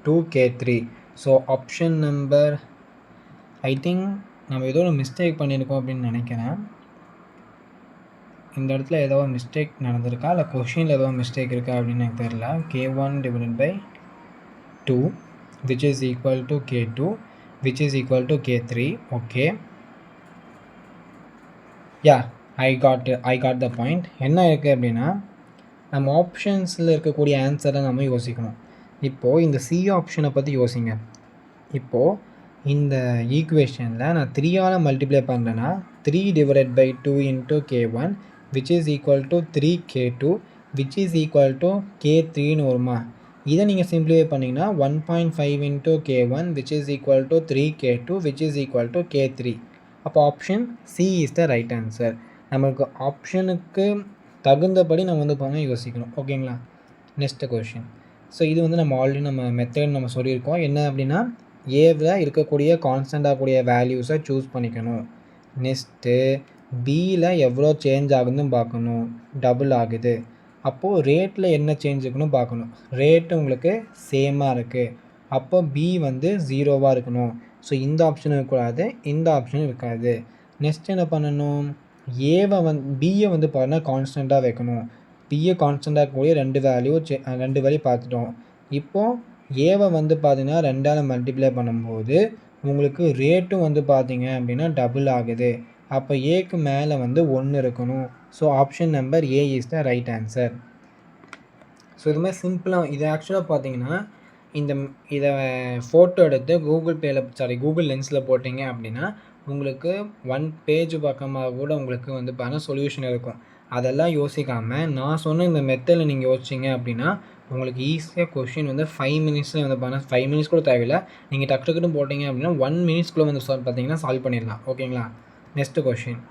Speaker 1: 2K3. So option number, I think நம்ம ஏதோ ஒரு மிஸ்டேக் பண்ணியிருக்கோம் அப்படின்னு நினைக்கிறேன். இந்த இடத்துல ஏதோ ஒரு மிஸ்டேக் நடந்திருக்கா இல்லை கொஷினில் ஏதோ மிஸ்டேக் இருக்கா அப்படின்னு எனக்கு தெரியல. K1 divided by 2 which is equal to K2 which is equal to K3. Okay, yeah I got the point. என்ன இருக்குது அப்படின்னா நம்ம ஆப்ஷன்ஸில் இருக்கக்கூடிய ஆன்சரை நம்ம யோசிக்கணும். இப்போது இந்த சி ஆப்ஷனை பற்றி யோசிங்க. இப்போது இந்த ஈக்குவேஷனில் நான் 3ஆல் மல்டிப்ளை பண்ணுறேன்னா 3 divided by 2 into K1 which is equal to 3K2 which is equal to K3ன்னு வருமா? இதை நீங்கள் சிம்பிளிஃபை பண்ணிங்கன்னா 1.5 into K1 which is equal to 3K2 which is equal to K3. அப்போ option C is the right answer. நமக்கு ஆப்ஷனுக்கு தகுந்தபடி நம்ம வந்து பார்த்தா யோசிக்கணும். ஓகேங்களா? Next question. ஸோ இது வந்து நம்ம ஆல்ரெடி நம்ம மெத்தட் நம்ம சொல்லியிருக்கோம். என்ன அப்படின்னா ஏவில் இருக்கக்கூடிய கான்ஸ்டண்ட்டாக கூடிய வேல்யூஸை சூஸ் பண்ணிக்கணும். நெக்ஸ்ட்டு பியில் எவ்வளோ சேஞ்ச் ஆகுதுன்னு பார்க்கணும். டபுள் ஆகுது. அப்போது ரேட்டில் என்ன சேஞ்ச் இருக்குன்னு பார்க்கணும். ரேட்டு உங்களுக்கு சேமாக இருக்குது, அப்போ பி வந்து 0வாக இருக்கணும். ஸோ இந்த ஆப்ஷனும் இருக்கக்கூடாது, இந்த ஆப்ஷனும் இருக்காது. நெக்ஸ்ட் என்ன பண்ணணும்? பியை வந்து பார்த்தீங்கன்னா கான்ஸ்டண்ட்டாக வைக்கணும். பியை கான்ஸ்டண்ட்டாக கூடிய ரெண்டு வேல்யூ பார்த்துட்டோம். இப்போது ஏவை வந்து பார்த்தீங்கன்னா 2ஆல் மல்டிப்ளை பண்ணும்போது உங்களுக்கு ரேட்டும் வந்து பார்த்தீங்க அப்படின்னா டபுள் ஆகுது. அப்போ ஏக்கு மேலே வந்து 1 இருக்கணும். So option number A is the right answer. So இது மாதிரி சிம்பிளாக இது ஆக்சுவலாக பார்த்தீங்கன்னா இதை ஃபோட்டோ எடுத்து கூகுள் லென்ஸில் போட்டிங்க அப்படின்னா உங்களுக்கு 1 பேஜ் பக்கமாக கூட உங்களுக்கு வந்து பார்த்தீங்கன்னா சொல்யூஷன் இருக்கும். அதெல்லாம் யோசிக்காமல் நான் சொன்ன இந்த மெத்தடில் நீங்கள் யோசிச்சிங்க அப்படின்னா உங்களுக்கு ஈஸியாக கொஷின் வந்து 5 மினிட்ஸில் வந்து பார்த்தீங்கன்னா 5 மினிட்ஸ் கூட தேவையில்லை. நீங்கள் டக்குன்னு போட்டிங்க அப்படின்னா 1 மினிட்ஸ்க்குள்ளே வந்து பார்த்தீங்கன்னா சால்வ் பண்ணிடலாம். ஓகேங்களா? Next question.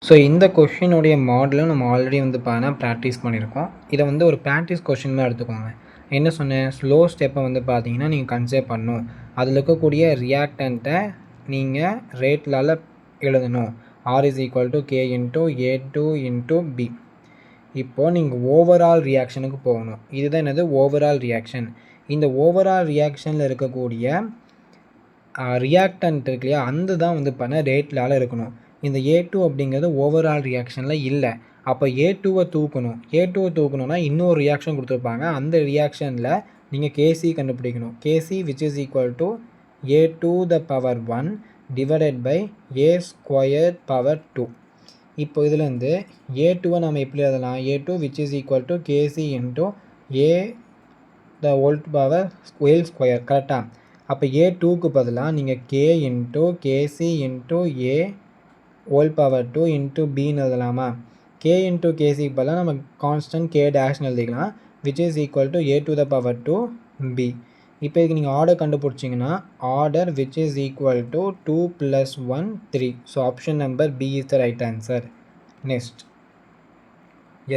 Speaker 1: ஸோ இந்த கொஷினுடைய மாடலும் நம்ம ஆல்ரெடி வந்து பார்த்தீங்கன்னா ப்ராக்டிஸ் பண்ணியிருக்கோம். இதை வந்து ஒரு ப்ராக்டிஸ் கொஷின் தான் எடுத்துக்கோங்க. என்ன சொன்னேன், ஸ்லோ ஸ்டெப்பை வந்து பார்த்தீங்கன்னா நீங்கள் கன்சிடர் பண்ணணும். அதில் இருக்கக்கூடிய ரியாக்டண்ட்டை நீங்கள் ரேட்லால் எழுதணும். R is equal to K into A2 into B. இப்போது நீங்கள் ஓவரால் ரியாக்ஷனுக்கு போகணும். இதுதான் என்னது ஓவரால் ரியாக்ஷன். இந்த ஓவரால் ரியாக்ஷனில் இருக்கக்கூடிய ரியாக்டன்ட் இருக்கு இல்லையா, அந்த தான் வந்து பண்ண ரேட்லால் இருக்கணும். இந்த A2 அப்படிங்கிறது ஓவரால் ரியாக்ஷனில் இல்லை. அப்போ A2வை தூக்கணும்னா இன்னொரு ரியாக்ஷன் கொடுத்துருப்பாங்க. அந்த ரியாக்ஷனில் நீங்கள் KC கண்டுபிடிக்கணும். KC which is equal to A2 the power 1 divided by A squared power 2. இப்போ இதுலேருந்து A2வை நம்ம எப்படி எழுதலாம், A2 which is equal to KC into A the whole power whole square. கரெக்டாக? அப்போ A2க்கு பதிலாக நீங்கள் K into KC into A whole power 2 into Bன்னு எழுதலாமா? K into KC பதிலாக நம்ம கான்ஸ்டன்ட் K டேஷ்னு எழுதிக்கலாம், which is equal to A to the power 2 B. இப்போ இதுக்கு நீங்கள் ஆர்டர் கண்டுபிடிச்சிங்கன்னா order which is equal to 2 plus 1 3. So option number B is the right answer. Next,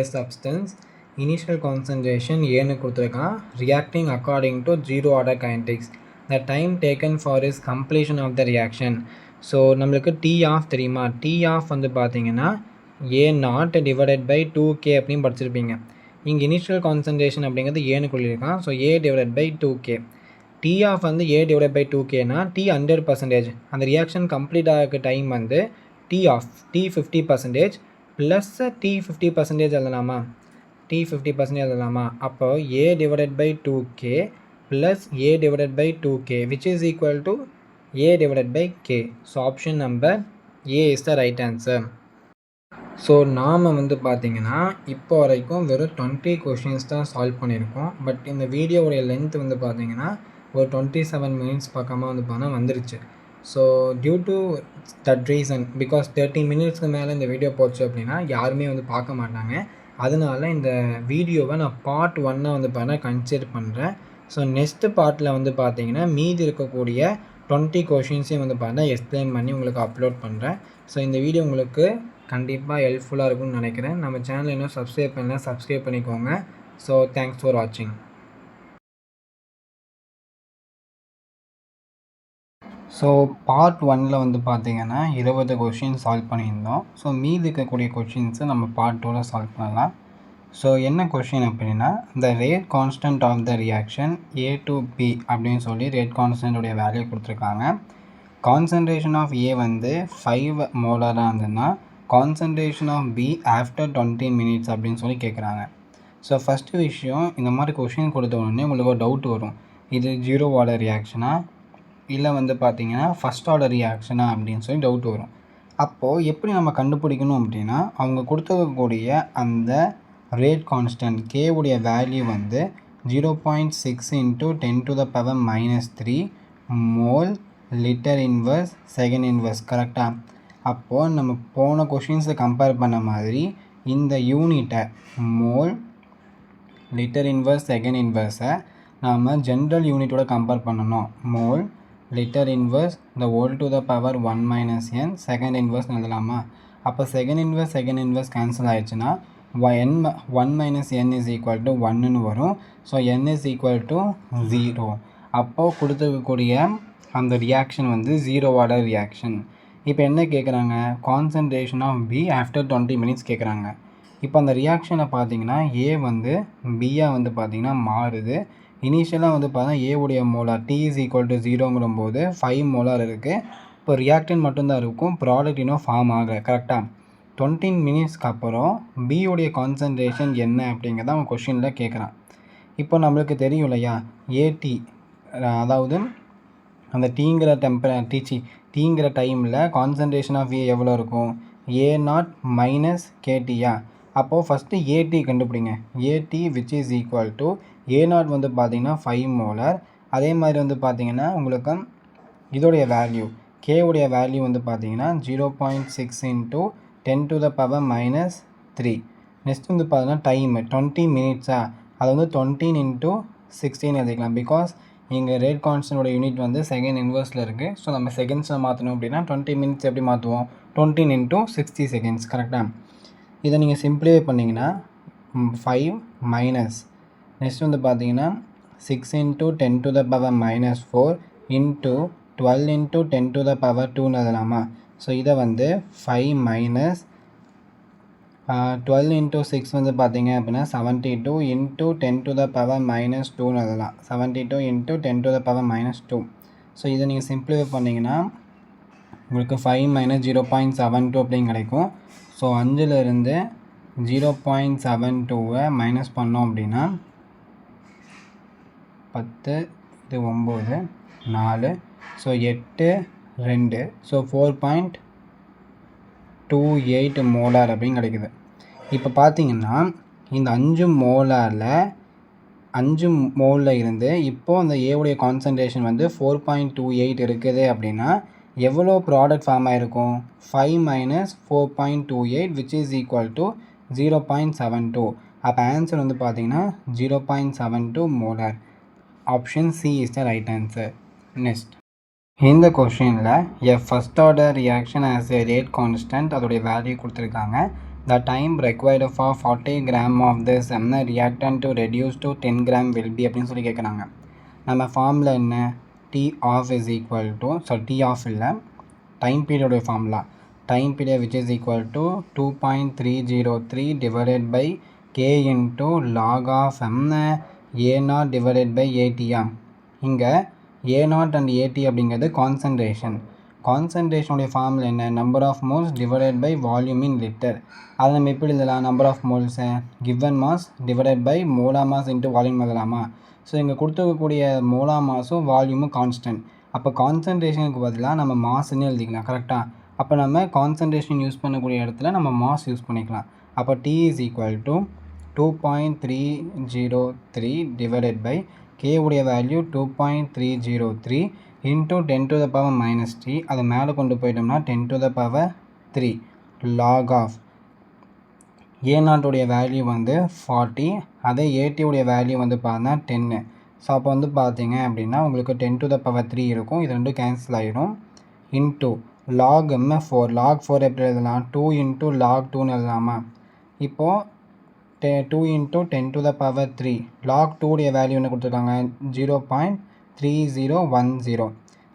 Speaker 1: a substance initial concentration ஏன்னு கொடுத்துருக்கான், reacting according to zero order kinetics, the time taken for its completion of the reaction. So நம்மளுக்கு T ஆஃப் தெரியுமா, T ஆஃப் வந்து பார்த்தீங்கன்னா A0 டிவைடட் பை 2K அப்படின்னு படிச்சிருப்பீங்க. இங்கே இனிஷியல் கான்சன்ட்ரேஷன் அப்படிங்கிறது ஏன்னு சொல்லியிருக்கான். So A divided by 2K. T half வந்து A டிவைடட் பை 2Kனா T 100%, அந்த ரியாக்ஷன் கம்ப்ளீட் ஆக டைம் வந்து T half T 50% plus T 50% எழுதலாமா, T 50% எழுதலாமா. அப்போ A divided by 2K plus A divided by 2K which is equal to A divided by K. ஸோ option number A is the right answer. ஸோ நாம் வந்து பார்த்திங்கன்னா இப்போ வரைக்கும் வெறும் 20 கொஷின்ஸ் தான் சால்வ் பண்ணியிருக்கோம். பட் இந்த வீடியோவுடைய லென்த் வந்து பார்த்திங்கன்னா ஒரு 27 மினிட்ஸ் பக்கமாக வந்து பார்த்தா வந்துருச்சு. So due to that reason, because 30 மினிட்ஸ்க்கு மேலே இந்த வீடியோ போச்சு அப்படின்னா யாருமே வந்து பார்க்க மாட்டாங்க. அதனால இந்த வீடியோவை நான் பார்ட் 1 வந்து பார்த்தா கன்சிடர் பண்ணுறேன். ஸோ நெக்ஸ்ட்டு பார்ட்டில் வந்து பார்த்திங்கன்னா மீதி இருக்கக்கூடிய 20 கொஷின்ஸையும் வந்து பார்த்தா எக்ஸ்பிளைன் பண்ணி உங்களுக்கு அப்லோட் பண்ணுறேன். ஸோ இந்த வீடியோ உங்களுக்கு கண்டிப்பாக ஹெல்ப்ஃபுல்லாக இருக்கும்னு நினைக்கிறேன். நம்ம சேனல் இன்னும் சப்ஸ்கிரைப் பண்ணலாம், சப்ஸ்கிரைப் பண்ணிக்கோங்க. ஸோ தேங்க்ஸ் ஃபார் வாட்சிங். ஸோ பார்ட் 1ல் வந்து பார்த்திங்கன்னா 20 கொஷின் சால்வ் பண்ணியிருந்தோம். ஸோ மீதி இருக்கக்கூடிய கொஷின்ஸை நம்ம பார்ட் 2ல் சால்வ் பண்ணலாம். ஸோ என்ன கொஷின் அப்படின்னா, the rate constant of the reaction A to B அப்படின்னு சொல்லி ரேட் கான்ஸ்டன்ட்டுடைய வேல்யூ கொடுத்துருக்காங்க. கான்சன்ட்ரேஷன் ஆஃப் A வந்து 5 மோலாராக இருந்ததுன்னா concentration of B after 20 minutes அப்படின்னு சொல்லி கேட்குறாங்க. ஸோ ஃபஸ்ட்டு விஷயம், இந்த மாதிரி கொஷின் கொடுத்த உடனே உங்களுக்கு ஒரு டவுட் வரும், இது 0 ஆர்டர் ரியாக்ஷனா இல்லை வந்து பார்த்திங்கன்னா ஃபஸ்ட் ஆர்டர் ரியாக்ஷனா அப்படின்னு சொல்லி டவுட் வரும். அப்போது எப்படி நம்ம கண்டுபிடிக்கணும் அப்படின்னா, அவங்க கொடுத்துருக்கக்கூடிய அந்த ரேட் கான்ஸ்டன்ட் K உடைய வேல்யூ வந்து 0.6 into 10 to the power -3 mole litre inverse second inverse. கரெக்டாக? அப்போது நம்ம போன கொஷின்ஸை கம்பேர் பண்ண மாதிரி இந்த யூனிட்டை மோல் லிட்டர் இன்வர்ஸ் செகண்ட் இன்வர்ஸை நாம் ஜென்ரல் யூனிட்டோட கம்பேர் பண்ணணும். Mole litre inverse the whole to the power 1 minus n second inverse எழுதலாமா. அப்போ செகண்ட் இன்வர்ஸ் கேன்சல் ஆகிடுச்சுன்னா 1 minus n is equal to 1ன்னு வரும். So n is equal to 0. அப்போது கொடுத்துருக்கக்கூடிய அந்த ரியாக்ஷன் வந்து 0 ஆர்டர் ரியாக்ஷன். இப்போ என்ன கேட்குறாங்க, concentration of B after 20 minutes கேட்குறாங்க. இப்போ அந்த ரியாக்ஷனை பார்த்தீங்கன்னா A வந்து Bயாக வந்து பார்த்திங்கன்னா மாறுது. இனிஷியலாக வந்து பார்த்தீங்கன்னா A உடைய molar T is equal to 0ங்கும்போது 5 molar இருக்குது. இப்போ ரியாக்டன் மட்டும்தான் இருக்கும், ப்ராடக்ட் இன்னும் ஃபார்ம் ஆகலை. கரெக்டாக? 20 மினிட்ஸ்க்கு அப்புறம் B உடைய கான்சன்ட்ரேஷன் என்ன அப்படிங்கிறத அவன் கொஷினில் கேட்குறான். இப்போ நம்மளுக்கு தெரியும் இல்லையா, AT அதாவது அந்த டீங்கிற டைமில் கான்சன்ட்ரேஷன் ஆஃப் ஏ எவ்வளோ இருக்கும்? A0 minus கேடியா. அப்போது ஃபஸ்ட்டு ஏடி கண்டுபிடிங்க. A t which is equal to A0 வந்து பார்த்தீங்கன்னா 5 மோலார். அதே மாதிரி வந்து பார்த்தீங்கன்னா உங்களுக்கு இதோடைய வேல்யூ கேவுடைய வேல்யூ வந்து பார்த்தீங்கன்னா 0.6 இன்ட்டு 10⁻⁻3. நெக்ஸ்ட் வந்து பார்த்தீங்கன்னா டைமு 20 மினிட்ஸா, அது வந்து 20 இன்ட்டு 16 எழுதிக்கலாம். பிகாஸ் இங்கே ரேட் கான்ஸ்டன்டோட யூனிட் வந்து செகண்ட் இன்வர்ஸில் இருக்குது. ஸோ நம்ம செகண்ட்ஸில் மாற்றணும் அப்படின்னா 20 மினிட்ஸ் எப்படி மாற்றுவோம்? 20 இன்ட்டு 60 செகண்ட்ஸ். கரெக்டாக? இதை நீங்கள் சிம்பிளிஃபை பண்ணிங்கன்னா 5 மைனஸ் நெக்ஸ்ட் வந்து பார்த்தீங்கன்னா 6 இன்ட்டு 10⁻⁻4 இன்ட்டு 12 இன்ட்டு 10⁻2 எழுதலாமா? ஸோ இதை வந்து 5 மைனஸ் 12 இன்ட்டு 6 வந்து பார்த்தீங்க அப்படின்னா 72 இன்ட்டு 10⁻2 எழுதலாம். 72 இன்ட்டு 10⁻2. ஸோ இதை நீங்கள் சிம்பிளிஃபை பண்ணிங்கன்னா உங்களுக்கு 5 மைனஸ் 0.72 அப்படின்னு கிடைக்கும். ஸோ 5லேருந்து 0.72 மைனஸ் பண்ணோம் அப்படின்னா 10 இது 9 4 ஸோ 8 2 ஸோ 4.28 மோலார் அப்படின்னு கிடைக்குது. இப்போ பார்த்தீங்கன்னா இந்த 5 மோலில் இருந்து இப்போது அந்த ஏவுடைய கான்சன்ட்ரேஷன் வந்து 4.28 இருக்குது அப்படின்னா எவ்வளோ ப்ராடக்ட் ஃபார்ம் ஆகிருக்கும்? 5 minus 4.28 which is equal to 0.72. அப்போ ஆன்சர் வந்து பார்த்தீங்கன்னா 0.72 molar. Option C is the right answer. Next இந்த கொஷினில் a first order reaction as a rate constant அதோடைய வேல்யூ கொடுத்துருக்காங்க. The time required for 40 gram of this reactant to reduce to 10 gram will be அப்படின்னு சொல்லி கேட்குறாங்க. நம்ம ஃபார்மில் என்ன? T off is equal to T off இல்லை டைம் பீரியடோடைய formula time period which is equal to 2.303 divided by K into log of A0 divided by AT. இங்கே A0 and AT அப்படிங்கிறது கான்சன்ட்ரேஷனுடைய ஃபார்முலா என்ன? Number of moles divided by volume in litre. அதை நம்ம எப்படி எழுதலாம்? நம்பர் ஆஃப் மோல்ஸை given mass divided by molar mass into volume எழுதலாமா? ஸோ இங்கே கொடுத்துருக்கக்கூடிய மோலா மாஸும் வால்யூமும் கான்ஸ்டன்ட். அப்போ கான்சன்ட்ரேஷனுக்கு பதிலாக நம்ம மாஸ்ன்னு எழுதிக்கலாம். கரெக்டாக? அப்போ நம்ம கான்சன்ட்ரேஷன் யூஸ் பண்ணக்கூடிய இடத்துல நம்ம மாஸ் யூஸ் பண்ணிக்கலாம். அப்போ T is equal to 2.303 divided by K உடைய வேல்யூ 2.303 இன்ட்டு 10⁻³ அதை மேலே கொண்டு போயிட்டோம்னா 10⁻³ லாக் ஆஃப் A0 உடைய வேல்யூ வந்து 40, அதே AT உடைய வேல்யூ வந்து பார்த்தா 10. ஸோ அப்போ வந்து பார்த்தீங்க அப்படின்னா உங்களுக்கு 10⁻³ இருக்கும். இது ரெண்டும் கேன்சல் ஆகிடும். இன்ட்டு லாக் 4 லாக் 4 எப்படி எழுதலாம்? 2 இன்ட்டு லாக் 2ன்னு எழுதலாமா? இப்போது 2 இன்ட்டு 10⁻³ லாக் 2 உடைய வேல்யூ என்ன கொடுத்துருக்காங்க? 0.3010.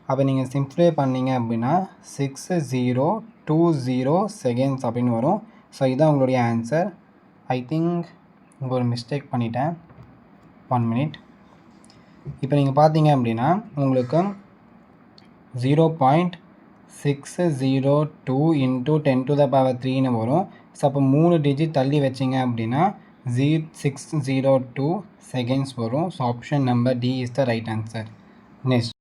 Speaker 1: அப்போ நீங்கள் சிம்ப்ளிஃபை பண்ணிங்க அப்படின்னா 6020 செகண்ட்ஸ் அப்படின்னு வரும். ஸோ இதுதான் உங்களுடைய ஆன்சர். ஐ திங்க் இங்கே ஒரு மிஸ்டேக் பண்ணிட்டேன். 1 மினிட். இப்போ நீங்கள் பார்த்தீங்க அப்படின்னா உங்களுக்கு 0.602 இன்ட்டு 10⁻³ வரும். ஸோ அப்போ 3 டிஜிட் தள்ளி வச்சிங்க அப்படின்னா 602 செகண்ட்ஸ் வரும். So option number D is the right answer. Next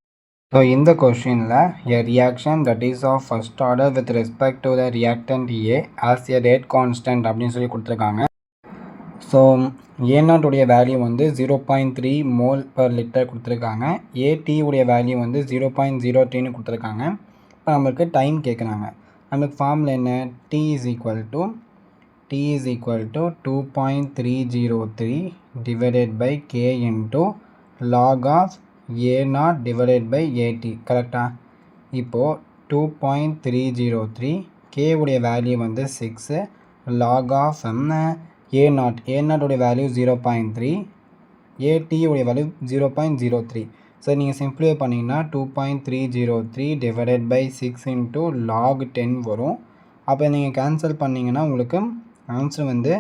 Speaker 1: so இந்த கொஷினில் a reaction that is of first order with respect to the reactant A as a rate constant அப்படின்னு சொல்லி கொடுத்துருக்காங்க. ஸோ A0 உடைய வேல்யூ வந்து 0.3 மோல் பர் லிட்டர் கொடுத்துருக்காங்க. AT உடைய வேல்யூ வந்து 0.03ன்னு கொடுத்துருக்காங்க. இப்போ நம்மளுக்கு டைம் கேட்குறாங்க. நம்மளுக்கு ஃபார்மில் என்ன? T is equal to 2.303 divided by K into log of A0 divided by AT. கரெக்டாக? இப்போது 2.303 K உடைய வேல்யூ வந்து 6 log of A0 உடைய வேல்யூ 0.3 AT உடைய வேல்யூ 0.03. ஸோ நீங்கள் சிம்ப்ளிஃபை பண்ணிங்கன்னா 2.303 டிவைடட் பை 6 இன்ட்டு log 10 வரும். அப்போ நீங்கள் கேன்சல் பண்ணிங்கன்னா உங்களுக்கு ஆன்சர் வந்து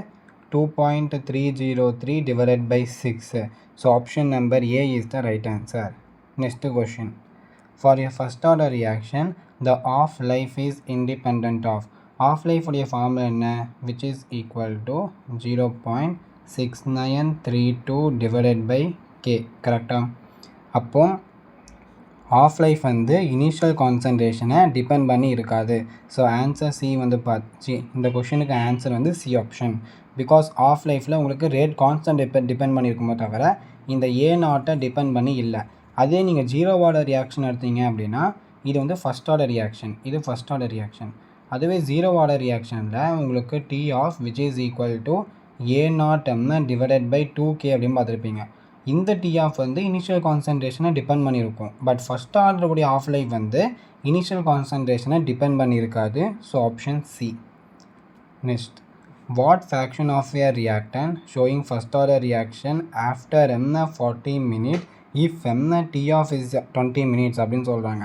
Speaker 1: 2.303 divided by 6. So option number A is the right answer. Next question. For a first order reaction, the half life is independent of. Half life உடைய formula என்ன? Which is equal to 0.6932 divided by K. கரெக்டாக? அப்போ ஆஃப் லைஃப் வந்து இனிஷியல் கான்சன்ட்ரேஷனை டிபெண்ட் பண்ணி இருக்காது. ஸோ ஆன்சர் சி வந்து இந்த கொஷனுக்கு ஆன்சர் வந்து சி ஆப்ஷன். பிகாஸ் ஆஃப் லைஃப்பில் உங்களுக்கு ரேட் கான்ஸ்டன்ட் டிபெண்ட் பண்ணியிருக்குமோ தவிர இந்த ஏ நாட்டை டிபெண்ட் பண்ணி இல்லை. அதே நீங்கள் ஜீரோ ஆர்டர் ரியாக்ஷன் எடுத்தீங்க அப்படின்னா இது வந்து ஃபஸ்ட் ஆர்டர் ரியாக்ஷன், இது ஃபஸ்ட் ஆர்டர் ரியாக்ஷன். அதுவே ஜீரோ ஆர்டர் ரியாக்ஷனில் உங்களுக்கு t half which is equal to A naught எம்னா டிவைடட் பை 2k அப்படின்னு பார்த்துருப்பீங்க. இந்த டி ஆஃப் வந்து இனிஷியல் கான்சன்ட்ரேஷனை டிபெண்ட் பண்ணியிருக்கும். பட் ஃபஸ்ட் ஆர்டருடைய ஆஃப் லைஃப் வந்து இனிஷியல் கான்சன்ட்ரேஷனை டிபெண்ட் பண்ணியிருக்காது. So option C. Next, what fraction of a reactant showing first order reaction after எம்னா 40 minutes இஃப் எம்னா டி ஆஃப் இஸ் 20 minutes அப்படின்னு சொல்கிறாங்க.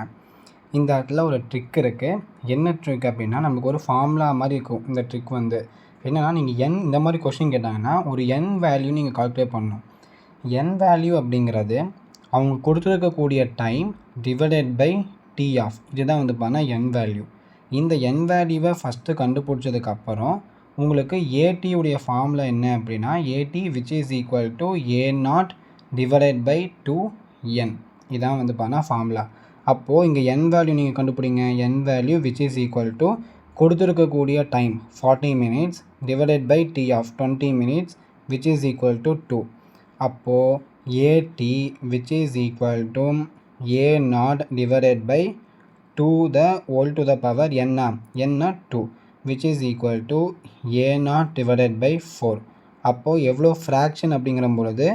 Speaker 1: இந்த இடத்துல ஒரு ட்ரிக் இருக்குது. என்ன ட்ரிக் அப்படின்னா, நமக்கு ஒரு ஃபார்முலா மாதிரி இருக்கும். இந்த ட்ரிக் வந்து என்னென்னா, நீங்கள் என் இந்த மாதிரி கொஷின் கேட்டாங்கன்னா ஒரு என் வேல்யூ நீங்கள் கால்குலேட் பண்ணணும். என் வேல்யூ அப்படிங்கிறது அவங்க கொடுத்துருக்கக்கூடிய time divided by D half, இதுதான் வந்து பார்த்தா என் வேல்யூ. இந்த என் வேல்யூவை ஃபஸ்ட்டு கண்டுபிடிச்சதுக்கப்புறம் உங்களுக்கு ஏடி உடைய ஃபார்முலா என்ன அப்படின்னா A t which is equal to A naught divided by 2n, இதான் வந்து பார்த்தா ஃபார்முலா. அப்போது இங்கே என் வேல்யூ நீங்கள் கண்டுபிடிங்க. N value which is equal to கொடுத்துருக்கக்கூடிய time 40 minutes divided by D half 20 minutes which is equal to 2. அப்போது A t which is equal to A naught divided by 2 the whole to the power என்ன 2 which is equal to A naught divided by 4. அப்போது எவ்வளோ ஃப்ராக்ஷன் அப்படிங்கிற பொழுது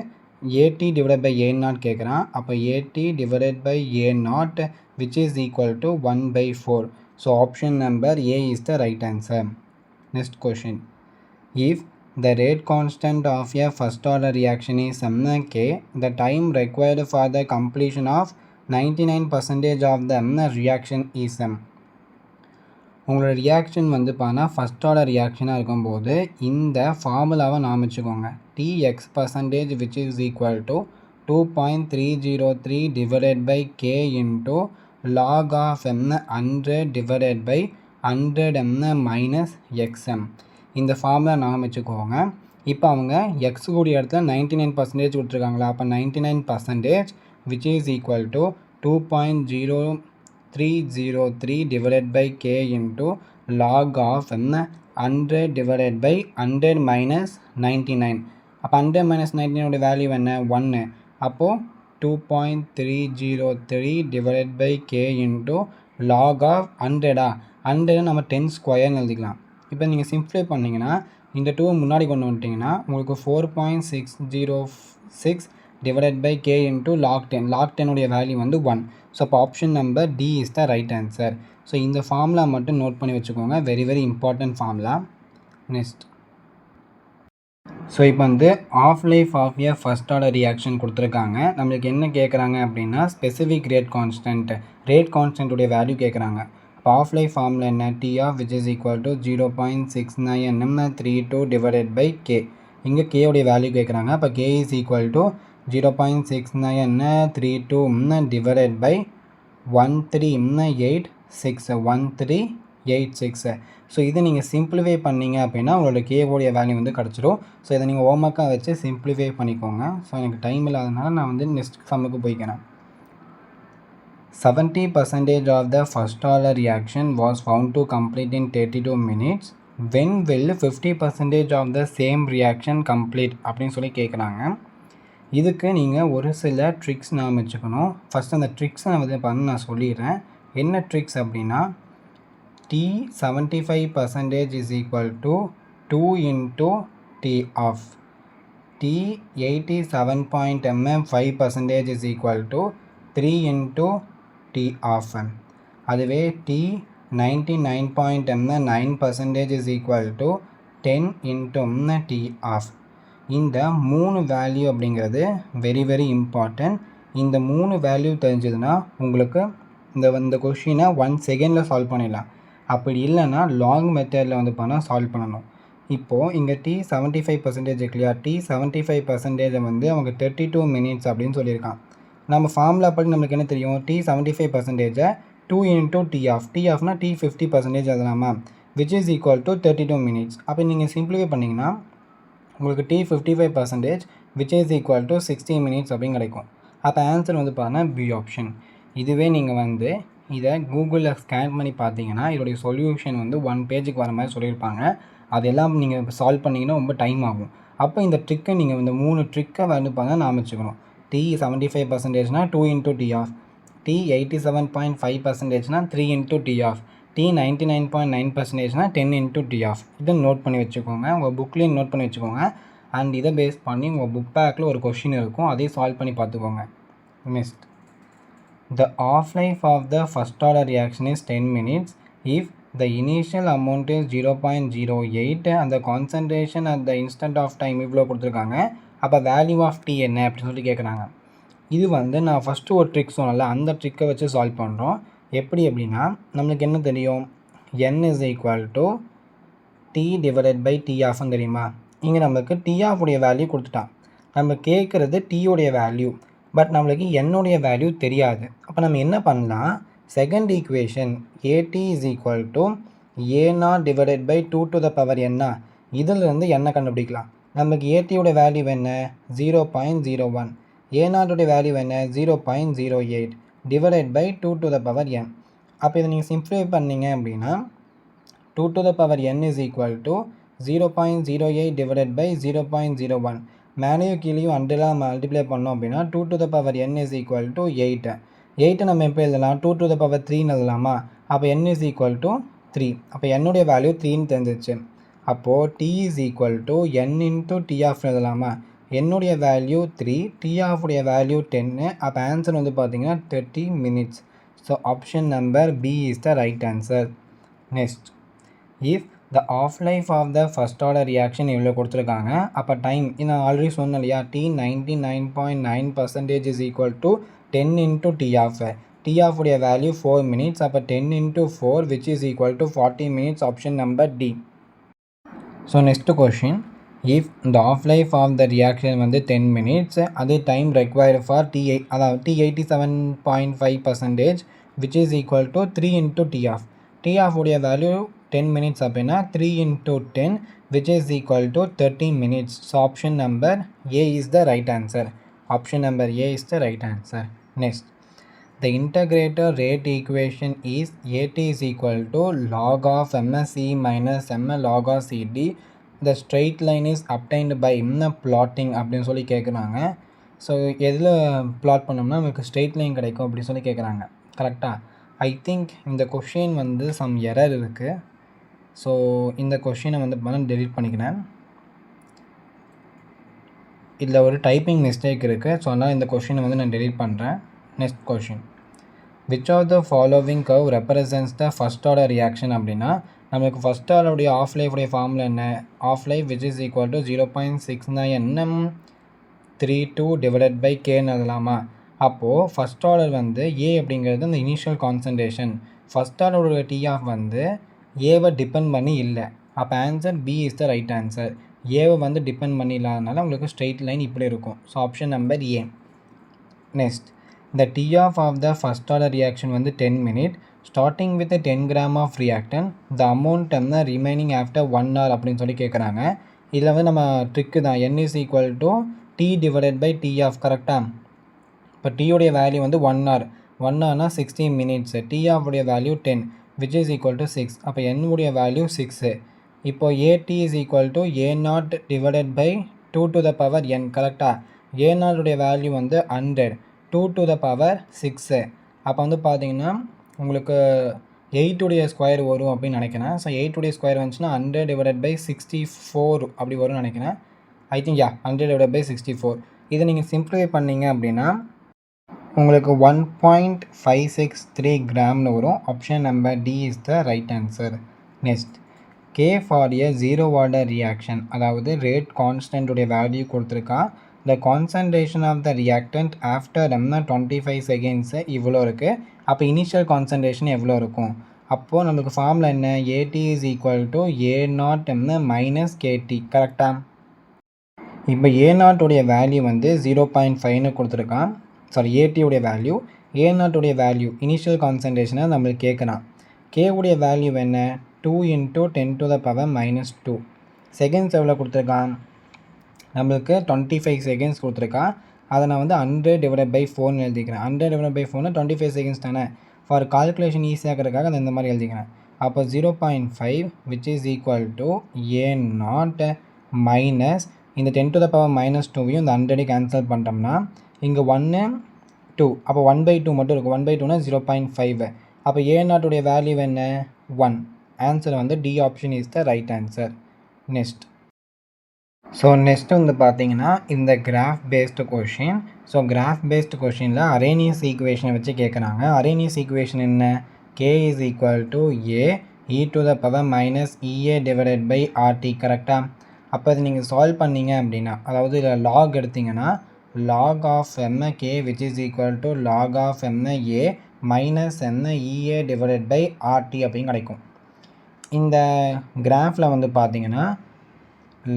Speaker 1: A t divided by A naught கேட்குறான். அப்போ A t divided by A naught which is equal to 1/4. So option number A is the right answer. Next question, if the rate constant of a first order reaction is mk, the time required for the completion of 99% of the reaction is m. உங்களோட ரியாக்ஷன் வந்து பார்த்தா ஃபஸ்ட் ஆர்டர் ரியாக்ஷனாக இருக்கும்போது இந்த ஃபார்முலாவை நாம் வச்சுக்கோங்க. T x percentage which is equal to 2.303 divided by k into log of எம்ன 100 டிவைடட் பை 100 எம்ன மைனஸ் எக்ஸ்எம். இந்த ஃபார்முலா நாம் வச்சுக்கோங்க. இப்போ அவங்க எக்ஸ் கூடிய இடத்துல 99% கொடுத்துருக்காங்களா, அப்போ 99% which is equal to 2.0303 divided by k into log of 100 divided by 100 minus 99. அப்போ 100 minus 99 உடைய வேல்யூ என்ன 1. அப்போது 2.303 divided by k into log of 100 நம்ம 10 ஸ்கொயர்னு எழுதிக்கலாம். இப்போ நீங்கள் சிம்ப்ளை பண்ணிங்கன்னா இந்த 2 முன்னாடி கொண்டு வந்துட்டிங்கன்னா உங்களுக்கு 4.606 divided by k into log 10. log 10 உடைய வேல்யூ வந்து 1. ஸோ அப்போ option number D is the right answer. So இந்த ஃபார்முலா மட்டும் நோட் பண்ணி வச்சுக்கோங்க. Very very important formula. Next, so இப்போ வந்து half life of a first order reaction கொடுத்துருக்காங்க. நம்மளுக்கு என்ன கேட்குறாங்க அப்படின்னா ஸ்பெசிஃபிக் ரேட் கான்ஸ்டன்ட்டுடைய வேல்யூ கேட்குறாங்க. இப்போ ஆஃப் லைஃப் ஃபார்முலா என்ன, T half which is equal to 0.6932 divided by K. இங்கே கே உடைய வேல்யூ கேட்குறாங்க. அப்போ K is equal to 0.6932 divided by 1386. So இதை நீங்கள் சிம்பிளிஃபை பண்ணிங்க அப்படின்னா உங்களோட கேவோடைய வேல்யூ வந்து கிடச்சிரும். ஸோ இதை நீங்கள் ஹோம்ஒர்க்காக வச்சு சிம்பிளிஃபை பண்ணிக்கோங்க. ஸோ எனக்கு டைம் இல்லாதனால நான் வந்து நெக்ஸ்ட் சம்முக்கு போய்க்கிறேன். 70% of the first order reaction was found to complete in 32 minutes. When will 50% of the same reaction complete அப்படின்னு சொல்லி கேட்குறாங்க. இதுக்கு நீங்கள் ஒரு சில ட்ரிக்ஸ் நான் வச்சுக்கணும். ஃபஸ்ட் அந்த ட்ரிக்ஸை நான் வந்து பண்ண நான் சொல்லிடுறேன். என்ன ட்ரிக்ஸ் அப்படின்னா t 75% is equal to 2 into t half, t 87.mm 5% is equal to 3 into t half. அதுவே t 99.m 9% is equal to 10 into t half. இந்த 3 வேல்யூ அப்படிங்கிறது வெரி வெரி இம்பார்ட்டன்ட். இந்த 3 வேல்யூ தெரிஞ்சதுன்னா உங்களுக்கு இந்த கொஷினை 1 செகண்டில் சால்வ் பண்ணிடலாம். அப்படி இல்லைன்னா லாங் மெத்தடில் வந்து பண்ணால் சால்வ் பண்ணணும். இப்போது இங்கே டி 75% இருக்கு இல்லையா, டி 75% வந்து அவங்க 32 minutes அப்படின்னு சொல்லியிருக்கான். நம்ம ஃபார்முலா படி நம்மளுக்கு என்ன தெரியும், t 75% 2 into t half, t ஆஃப்னா டி 50% அதலாமா which is equal to 32 minutes. அப்போ நீங்கள் சிம்பிளிஃபை பண்ணிங்கன்னா உங்களுக்கு t 55% which is equal to 60 minutes அப்படின்னு கிடைக்கும். அப்போ ஆன்சர் வந்து பார்த்தீங்கன்னா பி ஆப்ஷன். இதுவே நீங்கள் வந்து இதை கூகுளில் ஸ்கேன் பண்ணி பார்த்தீங்கன்னா இதோடைய சொல்யூஷன் வந்து 1 பேஜுக்கு வர மாதிரி சொல்லியிருப்பாங்க. அதெல்லாம் நீங்கள் சால்வ் பண்ணிங்கன்னா ரொம்ப டைம் ஆகும். அப்போ இந்த ட்ரிக்கை நீங்கள் இந்த 3 ட்ரிக்கை வந்து பார்த்தா ஞாபகம் வச்சுக்கணும். T 75%னா 2 into T ஆஃப், T 87.5%னா 3 into T ஆஃப், T 99.9%னா 10 into T ஆஃப். இதை நோட் பண்ணி வச்சுக்கோங்க. உங்கள் புக்லேயும் நோட் பண்ணி வச்சுக்கோங்க. அண்ட் இதை பேஸ் பண்ணி உங்கள் புக் பேக்கில் ஒரு கொஷின் இருக்கும், அதையும் சால்வ் பண்ணி பார்த்துக்கோங்க. Next, the half-life of the first order reaction is 10 minutes if the initial amount is 0.08 and the concentration at the instant of time இவ்வளோ கொடுத்துருக்காங்க. அப்போ வேல்யூ ஆஃப் டி என்ன அப்படின்னு சொல்லி கேட்குறாங்க. இது வந்து நான் ஃபஸ்ட்டு ஒரு ட்ரிக் சொன்னல, அந்த ட்ரிக்கை வச்சு சால்வ் பண்ணுறோம். எப்படி அப்படின்னா நம்மளுக்கு என்ன தெரியும், n is equal to t divided by t ஆஃப்னு தெரியுமா. இங்கே நம்மளுக்கு டி ஆஃப் உடைய வேல்யூ கொடுத்துட்டான். நம்ம கேட்குறது டி உடைய வேல்யூ, பட் நம்மளுக்கு என்னுடைய வேல்யூ தெரியாது. அப்போ நம்ம என்ன பண்ணலாம், second equation A t is equal to ஏ0 divided by 2 to the power என்ன, இதிலிருந்து என்ன கண்டுபிடிக்கலாம். நமக்கு ஏடியோட வேல்யூ என்ன 0.01, ஏ0உடைய வேல்யூ என்ன 0.08 divided by 2 to the power n. அப்போ இதை நீங்கள் சிம்ப்ளிஃபை பண்ணிங்க அப்படின்னா 2 to the power n is equal to 0.08 divided by 0.01. மேலேயும் கீழேயும் 100 மல்டிப்ளை பண்ணோம் அப்படின்னா 2 to the power n is equal to 8. 8 நம்ம எப்படி எழுதலாம், 2 to the power 3ன்னு எழுதலாமா. அப்போ n is equal to 3. அப்போ என்னுடைய வேல்யூ 3ன்னு தெரிஞ்சிச்சு. அப்போது t is equal to n into t half எழுதலாமா. என்னுடைய வேல்யூ 3, t ஆஃபுடைய வேல்யூ 10. அப்போ ஆன்சர் வந்து பார்த்தீங்கன்னா 30 minutes. So option number B is the right answer. Next, if the half-life of the first order reaction இவ்வளோ கொடுத்துருக்காங்க. அப்போ டைம் நான் ஆல்ரெடி சொன்னேன் இல்லையா, T 99.9% is equal to 10 into T half. T half உடைய வேல்யூ 4 minutes. அப்போ 10 into 4 which is equal to 40 minutes. Option number D. So next question, if the half-life of the reaction வந்து 10 minutes, அதே டைம் required for T, அதாவது T 87.5% which is equal to 3 into T half. T half உடைய வேல்யூ 10 minutes அப்படின்னா 3 into 10 which is equal to 30 minutes. So option number A is the right answer. Option number A is the right answer. Next, the integrator rate equation is AT is equal to log of MSC minus ML log of CD. The straight line is obtained by என்ன plotting அப்படின்னு சொல்லி கேட்குறாங்க. ஸோ எதில் பிளாட் பண்ணோம்னா நமக்கு ஸ்ட்ரெயிட் லைன் கிடைக்கும் அப்படின்னு சொல்லி கேட்குறாங்க. கரெக்டாக? ஐ திங்க் இந்த கொஷின் வந்து சம் எரர் இருக்குது. ஸோ இந்த கொஷினை வந்து நான் டெலீட் பண்ணிக்கிறேன். இதில் ஒரு டைப்பிங் மிஸ்டேக் இருக்குது. ஸோ அதனால் இந்த கொஷினை வந்து நான் டெலீட் பண்ணுறேன். Next question, which of the following curve represents the first order reaction அப்படின்னா நமக்கு ஃபஸ்ட் ஆர்டருடைய ஆஃப் லைஃபுடைய ஃபார்முலா என்ன, half life which is equal to 0.69nm32 divided by கேன்னு எழுதலாமா. அப்போது ஃபஸ்ட் ஆர்டர் வந்து ஏ அப்படிங்கிறது அந்த இனிஷியல் கான்சன்ட்ரேஷன். ஃபஸ்ட் ஆர்டரோட டி ஆஃப் வந்து ஏவை டிபெண்ட் பண்ணி இல்லை. அப்போ answer B is the right answer. ஏவை வந்து டிபெண்ட் பண்ணி இல்லாதனால உங்களுக்கு ஸ்ட்ரெயிட் லைன் இப்படி இருக்கும். So option number A. Next, the T half the first order reaction வந்து 10 minutes starting with a 10 gram of reactant, the amount என்ன remaining after 1 hour அப்படின்னு சொல்லி கேட்குறாங்க. இதில் வந்து நம்ம ட்ரிக்கு தான், n is equal to T divided by T half. கரெக்டாக? இப்போ டீயோடைய வேல்யூ வந்து 1 hour, 1 hourனா 60 minutes. T ஆஃப் உடைய value 10 which is equal to 6. அப்போ n உடைய வேல்யூ 6. இப்போ AT is equal to A0 divided by 2 to the power n. கரெக்டாக? A0 உடைய வேல்யூ வந்து 100, 2 to the power 6. அப்போ வந்து பார்த்தீங்கன்னா உங்களுக்கு 8 உடைய ஸ்கொயர் வரும் அப்படின்னு நினைக்கிறேன். ஸோ 8 உடைய ஸ்கொயர் வந்துச்சுன்னா 100 divided by 64 அப்படி வரும்னு நினைக்கிறேன். I think 100 divided by 64. இதை நீங்கள் சிம்ப்ளிஃபை பண்ணிங்க அப்படின்னா உங்களுக்கு 1.563 கிராம்னு வரும். Option number D is the right answer. Next, K for a zero order reaction, அதாவது ரேட் கான்ஸ்டன்ட்டுடைய வேல்யூ கொடுத்துருக்கா. The concentration of the reactant after 25 seconds இவ்வளோ இருக்குது. அப்போ இனிஷியல் கான்சன்ட்ரேஷன் எவ்வளோ இருக்கும். அப்போது நமக்கு ஃபார்முலா என்ன, AT is equal to A0 minus KT. கரெக்டாக? இப்போ A0 உடைய வேல்யூ வந்து 0.5ன்னு கொடுத்துருக்கான். சாரி, AT உடைய வேல்யூ, A0 உடைய வேல்யூ இனிஷியல் கான்சன்ட்ரேஷனை நம்மளுக்கு கேட்கலாம். K உடைய வேல்யூ என்ன, 2 into 10 to the power minus 2. Seconds எவ்வளோ கொடுத்துருக்கான், நம்மளுக்கு 25 செகண்ட்ஸ் கொடுத்துருக்கான். அதை நான் வந்து 100/4 எழுதிக்கிறேன். 100/4 25 செகண்ட்ஸ் தானே. ஃபார் கால்குலேஷன் ஈஸியாகிறதுக்காக அதை இந்த மாதிரி எழுதிக்கிறேன். அப்போ 0.5 which is equal to A0 minus இந்த 10⁻⁻2 இந்த 100 கேன்சல் பண்ணிட்டோம்னா இங்கே 1 2 அப்போ 1/2 மட்டும் இருக்கும். 1/2னா 0.5. அப்போ A0 வேல்யூ என்ன 1. ஆன்சர் வந்து D option is the right answer. Next வந்து பார்த்தீங்கன்னா இந்த graph based question. Graph based கொஷினில் அரேனியஸ் ஈக்குவேஷனை வச்சு கேட்குறாங்க. அரேனியஸ் ஈக்குவேஷன் என்ன? K is equal to A e⁻−EA/RT கரெக்டாக? அப்போ இது நீங்கள் சால்வ் பண்ணீங்க அப்படின்னா, அதாவது இதில் லாக் எடுத்திங்கன்னா log of m k which is equal to log of m a minus n EA/RT அப்படின்னு கிடைக்கும். இந்த கிராஃபில் வந்து பார்த்தீங்கன்னா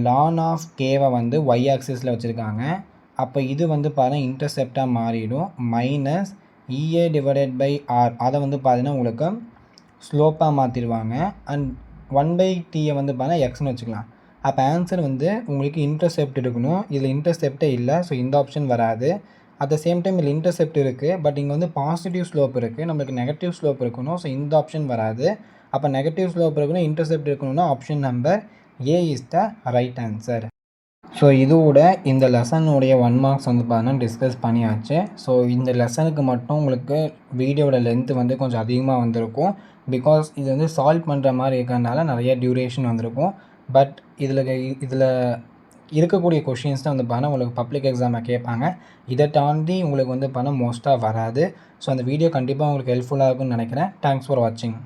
Speaker 1: ln of kவை வந்து y ஆக்சிஸில் வச்சுருக்காங்க. அப்போ இது வந்து பார்த்தீங்கன்னா இன்டர்செப்டாக மாறிடும். மைனஸ் EA/R அதை வந்து பார்த்தீங்கன்னா உங்களுக்கு ஸ்லோப்பாக மாற்றிடுவாங்க. அண்ட் 1/t வந்து பார்த்தீங்கன்னா எக்ஸ்னு வச்சுக்கலாம். அப்போ ஆன்சர் வந்து உங்களுக்கு இன்டர்செப்ட் இருக்கணும். இதில் இன்டர்செப்டே இல்லை. இந்த ஆப்ஷன் வராது. அட் த சேம் டைம் இதில் இன்டர்செப்ட் இருக்குது. பட் இங்கே வந்து பாசிட்டிவ் ஸ்லோப் இருக்குது. நம்மளுக்கு நெகட்டிவ் ஸ்லோப் இருக்கணும். இந்த ஆப்ஷன் வராது. அப்போ நெகட்டிவ் ஸ்லோப் இருக்கணும், இன்டர்செப்ட் இருக்கணும்னா option number A is the right answer. இதோட இந்த லெசனுடைய 1 மார்க்ஸ் வந்து பார்த்தீங்கன்னா டிஸ்கஸ் பண்ணியாச்சு. இந்த லெசனுக்கு மட்டும் உங்களுக்கு வீடியோட லென்த் வந்து கொஞ்சம் அதிகமாக வந்திருக்கும். பிகாஸ் இது வந்து சால்வ் பண்ணுற மாதிரி இருக்கிறதுனால நிறைய டியூரேஷன் வந்திருக்கும். பட் இதில் இருக்கக்கூடிய கொஷின்ஸ் தான் வந்து பார்த்தீங்கன்னா உங்களுக்கு பப்ளிக் எக்ஸாமில் கேட்பாங்க. இதை தாண்டி உங்களுக்கு வந்து பார்த்தீங்கன்னா மோஸ்ட்டாக வராது. அந்த வீடியோ கண்டிப்பாக உங்களுக்கு ஹெல்ப்ஃபுல்லாக இருக்கும்னு நினைக்கிறேன். தேங்க்ஸ் ஃபார் வாட்சிங்.